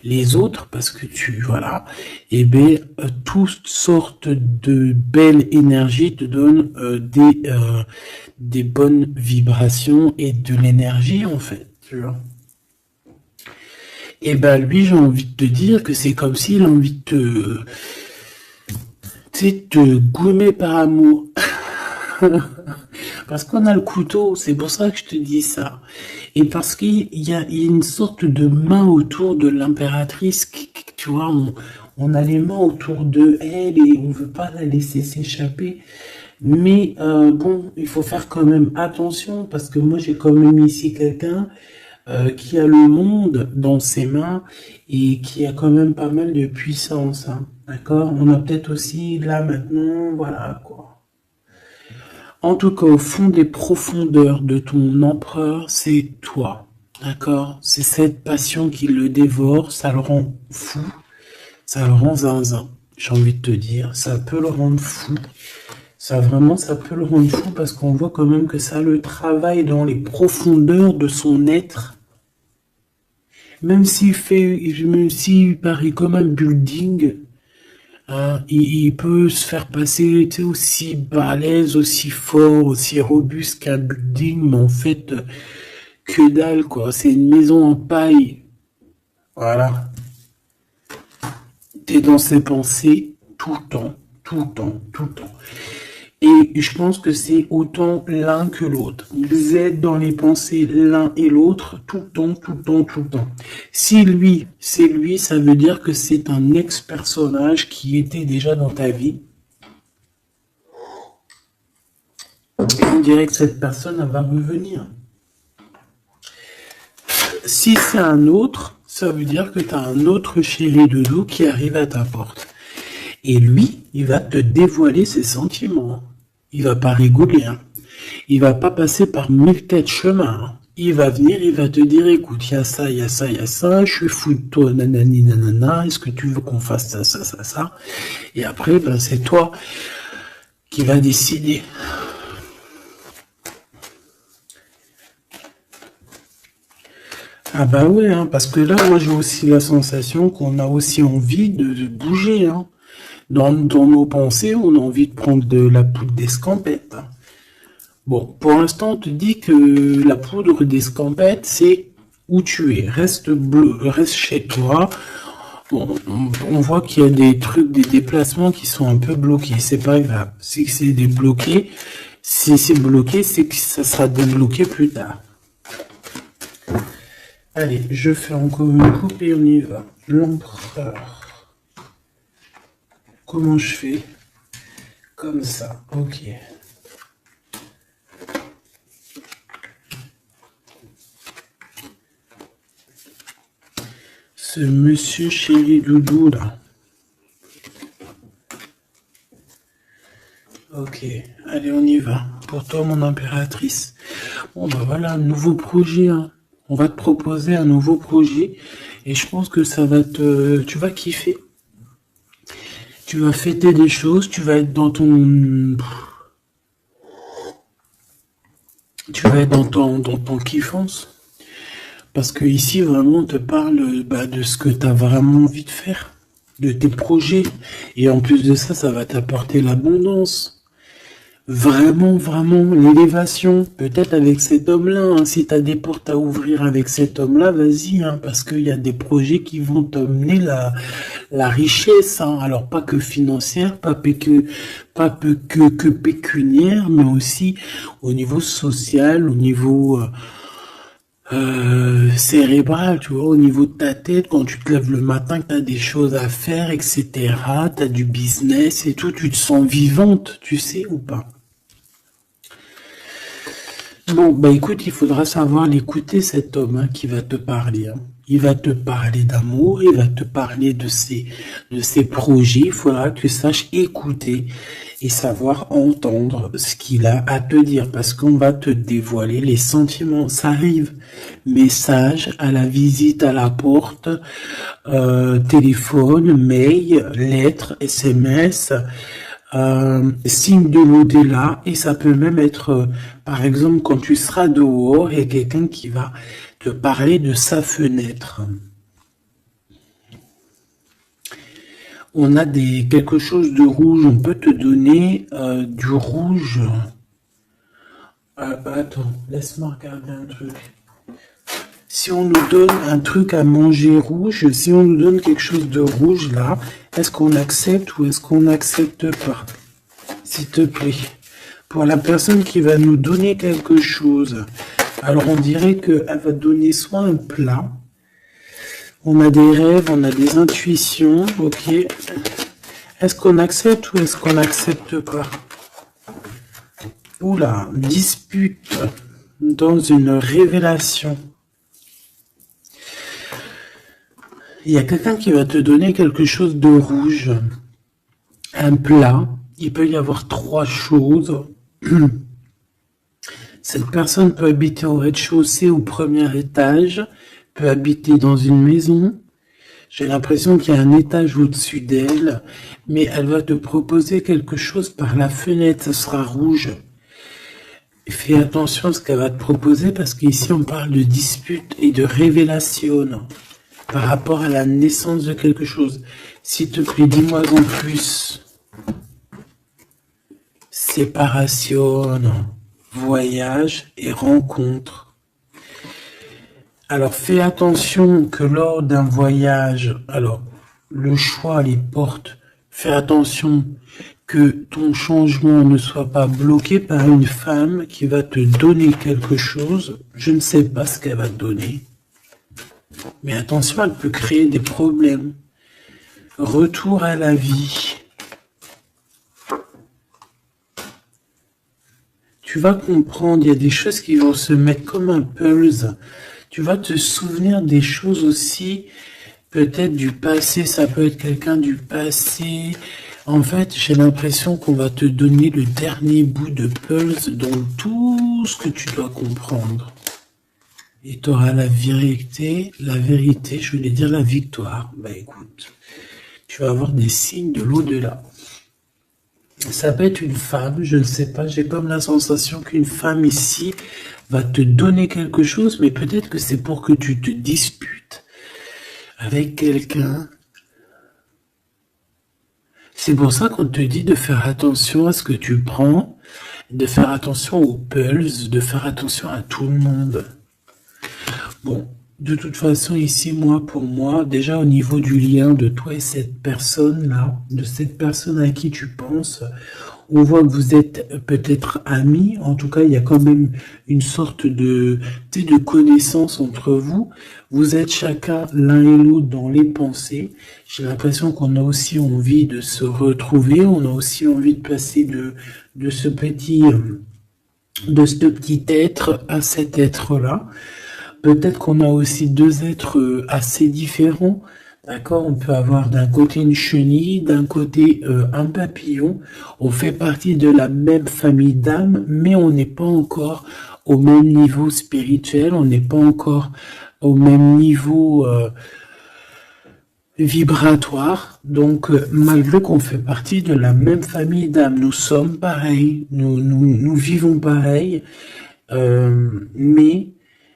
S1: les autres, parce que voilà, et ben toutes sortes de belles énergies te donnent des bonnes vibrations et de l'énergie en fait, tu vois. Et ben lui, j'ai envie de te dire que c'est comme s'il a envie de tu sais, te goumer par amour. Parce qu'on a le couteau, c'est pour ça que je te dis ça. Et parce qu'il y a une sorte de main autour de l'impératrice, tu vois, on a les mains autour de elle et on veut pas la laisser s'échapper. Mais bon, il faut faire quand même attention parce que moi j'ai quand même ici quelqu'un qui a le monde dans ses mains et qui a quand même pas mal de puissance, hein. D'accord? On a peut-être aussi là maintenant, voilà quoi. En tout cas, au fond des profondeurs de ton empereur, c'est toi. D'accord? C'est cette passion qui le dévore, ça le rend fou, ça le rend zinzin. J'ai envie de te dire, ça peut le rendre fou. Ça vraiment, ça peut le rendre fou parce qu'on voit quand même que ça le travaille dans les profondeurs de son être. Même s'il paraît comme un building, hein, il peut se faire passer, tu sais, aussi balèze, aussi fort, aussi robuste qu'un building, mais en fait, que dalle, quoi. C'est une maison en paille. Voilà. T'es dans ses pensées tout le temps, tout le temps, tout le temps. Et je pense que c'est autant l'un que l'autre. Vous êtes dans les pensées l'un et l'autre tout le temps, tout le temps, tout le temps. Si lui, c'est lui, ça veut dire que c'est un ex-personnage qui était déjà dans ta vie. Et on dirait que cette personne, elle va revenir. Si c'est un autre, ça veut dire que tu as un autre chéri doudou qui arrive à ta porte. Et lui, il va te dévoiler ses sentiments. Il va pas rigoler, hein. Il va pas passer par 1000 chemins, hein. Il va venir, il va te dire, écoute, il y a ça, il y a ça, il y a ça, je suis fou de toi, nanani, nanana, est-ce que tu veux qu'on fasse ça, ça, ça, ça? Et après, ben, c'est toi qui va décider. Ah bah ouais, hein, parce que là, moi j'ai aussi la sensation qu'on a aussi envie de bouger, hein. Dans nos pensées, on a envie de prendre de la poudre d'escampette, hein. Bon, pour l'instant, on te dit que la poudre d'escampette, c'est où tu es. Reste bleu, reste chez toi. Bon, on voit qu'il y a des trucs, des déplacements qui sont un peu bloqués. C'est pas grave. Si c'est débloqué, si c'est bloqué, c'est que ça sera débloqué plus tard. Allez, je fais encore une coupe et on y va. L'empereur. Comment je fais? Comme ça, ok. Ce monsieur chéri doudou là. Ok, allez on y va. Pour toi mon impératrice. Bon bah voilà, un nouveau projet, hein. On va te proposer un nouveau projet et je pense que ça va tu vas kiffer. Tu vas fêter des choses, tu vas être dans ton kiffance. Parce que ici, vraiment, on te parle de ce que tu as vraiment envie de faire, de tes projets. Et en plus de ça, ça va t'apporter l'abondance. Vraiment, vraiment, l'élévation. Peut-être avec cet homme-là, hein. Si tu as des portes à ouvrir avec cet homme-là, vas-y, hein, parce qu'il y a des projets qui vont t'amener la richesse, hein. Alors, pas que financière, pas que pécuniaire, mais aussi au niveau social, au niveau cérébral, tu vois, au niveau de ta tête, quand tu te lèves le matin, que tu as des choses à faire, etc., tu as du business et tout, tu te sens vivante, tu sais ou pas? Bon, bah écoute, il faudra savoir l'écouter, cet homme, hein, qui va te parler, hein. Il va te parler d'amour, il va te parler de ses projets. Il faudra que tu saches écouter et savoir entendre ce qu'il a à te dire, parce qu'on va te dévoiler les sentiments. Ça arrive. Message à la visite à la porte, téléphone, mail, lettres, SMS, signe de l'au-delà, et ça peut même être, par exemple, quand tu seras dehors, il y a quelqu'un qui va te parler de sa fenêtre. On a quelque chose de rouge, on peut te donner du rouge. Attends, laisse-moi regarder un truc. Si on nous donne un truc à manger rouge, si on nous donne quelque chose de rouge là, est-ce qu'on accepte ou est-ce qu'on n'accepte pas? S'il te plaît. Pour la personne qui va nous donner quelque chose, alors on dirait qu'elle va donner soit un plat, on a des rêves, on a des intuitions, ok. Est-ce qu'on accepte ou est-ce qu'on n'accepte pas? Oula, dispute dans une révélation. Il y a quelqu'un qui va te donner quelque chose de rouge, un plat. Il peut y avoir 3 choses. Cette personne peut habiter au rez-de-chaussée ou au premier étage, peut habiter dans une maison. J'ai l'impression qu'il y a un étage au-dessus d'elle, mais elle va te proposer quelque chose par la fenêtre, ce sera rouge. Fais attention à ce qu'elle va te proposer parce qu'ici on parle de dispute et de révélation par rapport à la naissance de quelque chose. S'il te plaît, dis-moi en plus. Séparation, voyage et rencontre. Alors fais attention que lors d'un voyage, alors le choix, les portes, fais attention que ton changement ne soit pas bloqué par une femme qui va te donner quelque chose. Je ne sais pas ce qu'elle va te donner. Mais attention, elle peut créer des problèmes. Retour à la vie. Tu vas comprendre, il y a des choses qui vont se mettre comme un puzzle. Tu vas te souvenir des choses aussi, peut-être du passé, ça peut être quelqu'un du passé. En fait, j'ai l'impression qu'on va te donner le dernier bout de puzzle dans tout ce que tu dois comprendre. Et tu auras la vérité, je voulais dire la victoire. Bah écoute, tu vas avoir des signes de l'au-delà. Ça peut être une femme, je ne sais pas, j'ai comme la sensation qu'une femme ici va te donner quelque chose, mais peut-être que c'est pour que tu te disputes avec quelqu'un. C'est pour ça qu'on te dit de faire attention à ce que tu prends, de faire attention aux pulses, de faire attention à tout le monde. Bon, de toute façon, ici, pour moi, déjà au niveau du lien de toi et cette personne-là, de cette personne à qui tu penses, on voit que vous êtes peut-être amis. En tout cas, il y a quand même une sorte de connaissance entre vous. Vous êtes chacun l'un et l'autre dans les pensées. J'ai l'impression qu'on a aussi envie de se retrouver. On a aussi envie de passer de ce petit être à cet être-là. Peut-être qu'on a aussi 2 êtres assez différents, d'accord? On peut avoir d'un côté une chenille, d'un côté un papillon. On fait partie de la même famille d'âmes, mais on n'est pas encore au même niveau spirituel, on n'est pas encore au même niveau vibratoire. Donc, malgré qu'on fait partie de la même famille d'âmes, nous sommes pareils, nous vivons pareil, mais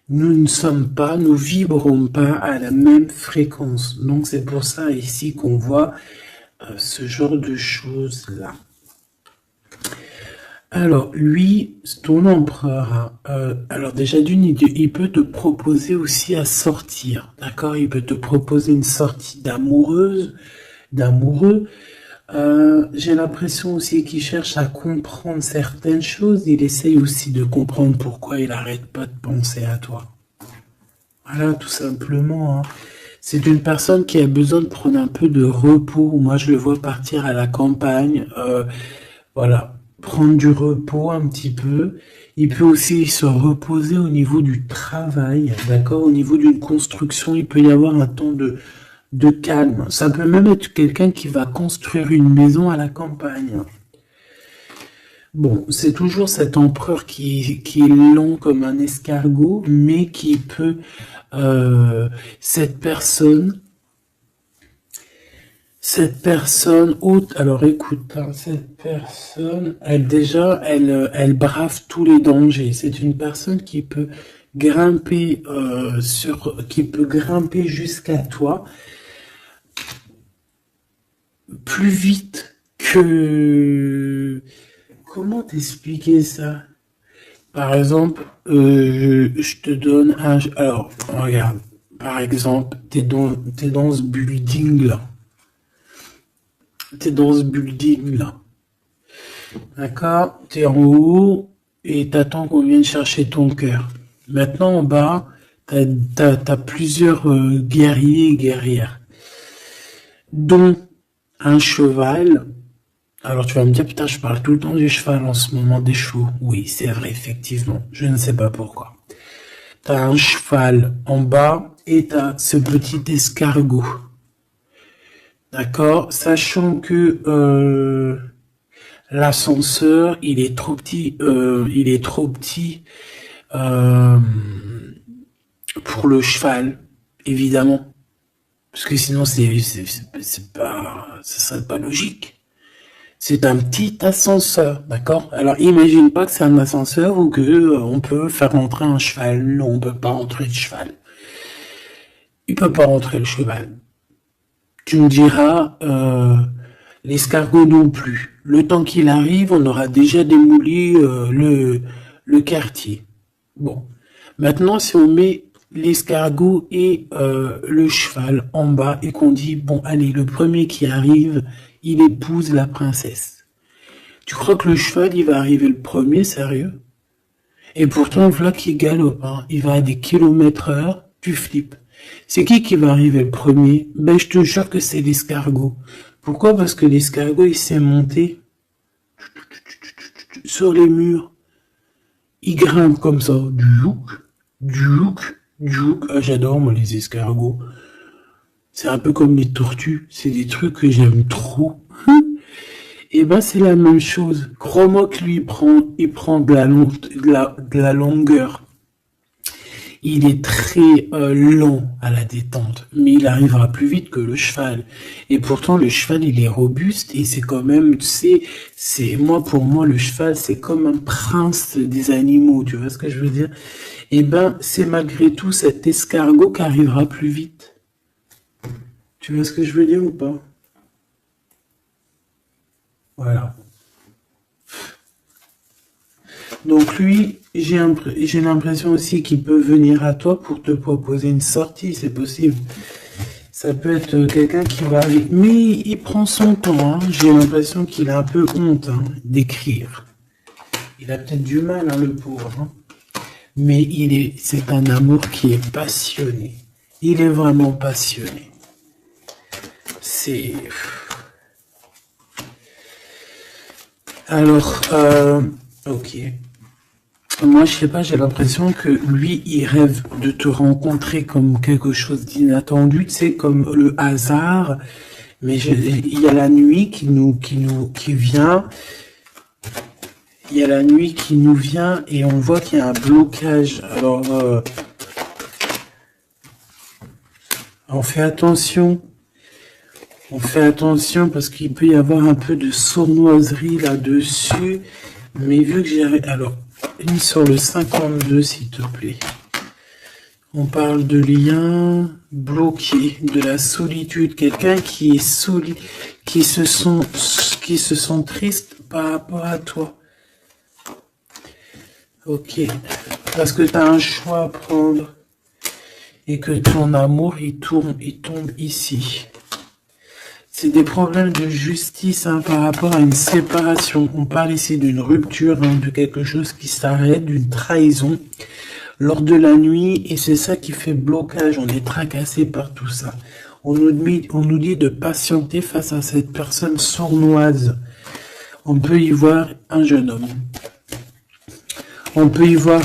S1: nous ne sommes pas, nous vibrons pas à la même fréquence. Donc c'est pour ça ici qu'on voit ce genre de choses-là. Alors lui, ton empereur, alors déjà il peut te proposer aussi à sortir, d'accord? Il peut te proposer une sortie d'amoureux. J'ai l'impression aussi qu'il cherche à comprendre certaines choses. Il essaye aussi de comprendre pourquoi il n'arrête pas de penser à toi. Voilà, tout simplement. C'est une personne qui a besoin de prendre un peu de repos. Moi, je le vois partir à la campagne. Voilà, prendre du repos un petit peu. Il peut aussi se reposer au niveau du travail, d'accord? Au niveau d'une construction, il peut y avoir un temps de calme. Ça peut même être quelqu'un qui va construire une maison à la campagne. Bon, c'est toujours cet empereur qui est long comme un escargot, mais qui peut... cette personne haute... Alors écoute, cette personne, elle brave tous les dangers. C'est une personne qui peut grimper jusqu'à toi plus vite que... Comment t'expliquer ça? Par exemple, je te donne un... Alors, regarde. Par exemple, t'es dans ce building-là. D'accord? T'es en haut et t'attends qu'on vienne chercher ton cœur. Maintenant, en bas, t'as plusieurs guerriers et guerrières, dont un cheval. Alors tu vas me dire, putain, je parle tout le temps du cheval en ce moment, des chevaux. Oui, c'est vrai, effectivement. Je ne sais pas pourquoi. T'as un cheval en bas et t'as ce petit escargot. D'accord? Sachant que l'ascenseur, il est trop petit euh, pour le cheval, évidemment. Parce que sinon, c'est pas, ça serait pas logique. C'est un petit ascenseur, d'accord? Alors, imagine pas que c'est un ascenseur ou que on peut faire rentrer un cheval. Non, on peut pas rentrer le cheval. Il peut pas rentrer le cheval. Tu me diras, l'escargot non plus. Le temps qu'il arrive, on aura déjà démoli le quartier. Bon. Maintenant, si on met l'escargot et le cheval en bas et qu'on dit, bon, allez, le premier qui arrive, il épouse la princesse. Tu crois que le cheval, il va arriver le premier, sérieux? Et pourtant, voilà qui galope, hein. Il va à des kilomètres heure, tu flippes. C'est qui va arriver le premier? Ben, je te jure que c'est l'escargot. Pourquoi? Parce que l'escargot, il s'est monté sur les murs. Il grimpe comme ça. Du Ah, j'adore, moi, les escargots. C'est un peu comme les tortues. C'est des trucs que j'aime trop. Et ben, c'est la même chose. Crois-moi que lui, il prend de la longueur. Il est très lent à la détente, mais il arrivera plus vite que le cheval. Et pourtant, le cheval, il est robuste et c'est quand même, tu sais, moi, pour moi, le cheval, c'est comme un prince des animaux, tu vois ce que je veux dire? Et ben, c'est malgré tout cet escargot qui arrivera plus vite. Tu vois ce que je veux dire ou pas? Voilà. Donc lui, j'ai l'impression aussi qu'il peut venir à toi pour te proposer une sortie, c'est possible. Ça peut être quelqu'un qui va avec... Mais il prend son temps, hein. J'ai l'impression qu'il a un peu honte hein, d'écrire. Il a peut-être du mal, hein, le pauvre. Hein. Mais c'est un amour qui est passionné. Il est vraiment passionné. C'est... Alors, ok. Moi, je sais pas, j'ai l'impression que lui, il rêve de te rencontrer comme quelque chose d'inattendu, tu sais, comme le hasard. Mais il y a la nuit qui vient. Il y a la nuit qui nous vient et on voit qu'il y a un blocage. Alors, on fait attention. On fait attention parce qu'il peut y avoir un peu de sournoiserie là-dessus. Mais vu que j'ai... Alors, une sur le 52, s'il te plaît. On parle de lien bloqué, de la solitude. Quelqu'un qui est qui se sent triste par rapport à toi. Ok. Parce que tu as un choix à prendre. Et que ton amour, il tombe ici. C'est des problèmes de justice hein, par rapport à une séparation. On parle ici d'une rupture, hein, de quelque chose qui s'arrête, d'une trahison lors de la nuit. Et c'est ça qui fait blocage. On est tracassé par tout ça. On nous dit de patienter face à cette personne sournoise. On peut y voir un jeune homme. On peut y voir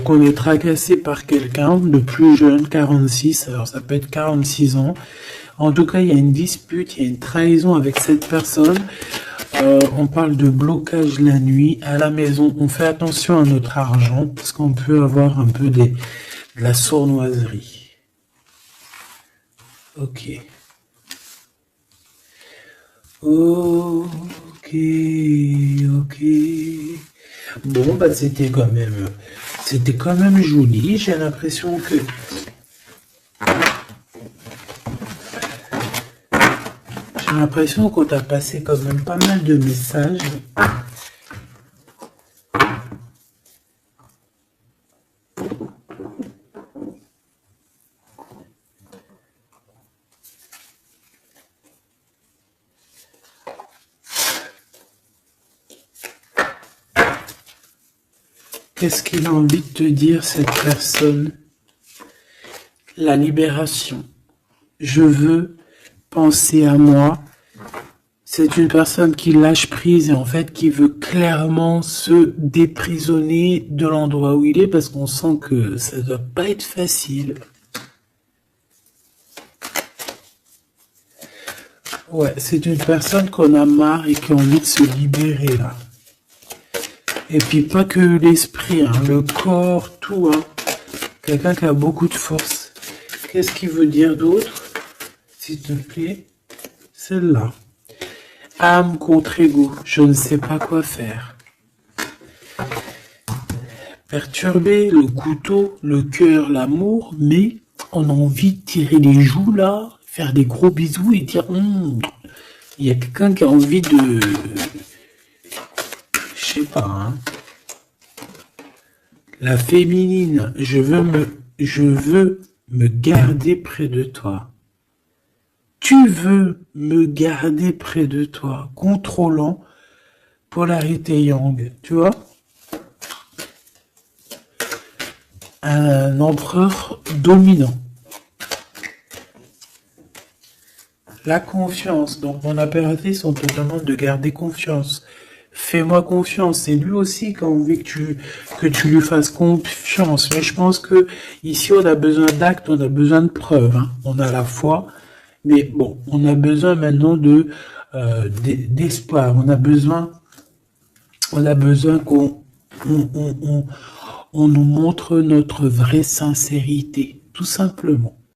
S1: qu'on est tracassé par quelqu'un de plus jeune, 46, alors ça peut être 46 ans. En tout cas, il y a une dispute, il y a une trahison avec cette personne. On parle de blocage la nuit à la maison. On fait attention à notre argent parce qu'on peut avoir un peu de la sournoiserie. Ok. Ok, ok. Bon, bah c'était quand même joli. J'ai l'impression que qu'on t'a passé quand même pas mal de messages. Qu'est-ce qu'il a envie de te dire, cette personne? La libération. Je veux penser à moi. C'est une personne qui lâche prise et en fait qui veut clairement se déprisonner de l'endroit où il est parce qu'on sent que ça doit pas être facile. Ouais, c'est une personne qu'on a marre et qui a envie de se libérer là. Et puis pas que l'esprit, hein, le corps, tout. Hein. Quelqu'un qui a beaucoup de force. Qu'est-ce qu'il veut dire d'autre? S'il te plaît, celle-là. Âme contre ego, je ne sais pas quoi faire. Perturber le couteau, le cœur, l'amour, mais on a envie de tirer les joues là, faire des gros bisous et dire il y a quelqu'un qui a envie de... Je sais pas, hein. La féminine, je veux me garder près de toi. Tu veux me garder près de toi, contrôlant, polarité yang, tu vois? Un empereur dominant. La confiance. Donc, mon impératrice, on te demande de garder confiance. Fais-moi confiance. C'est lui aussi qui a envie que tu lui fasses confiance. Mais je pense que ici, on a besoin d'actes, on a besoin de preuves. Hein. On a la foi. Mais bon, on a besoin maintenant d'espoir. On a besoin qu'on on nous montre notre vraie sincérité, tout simplement.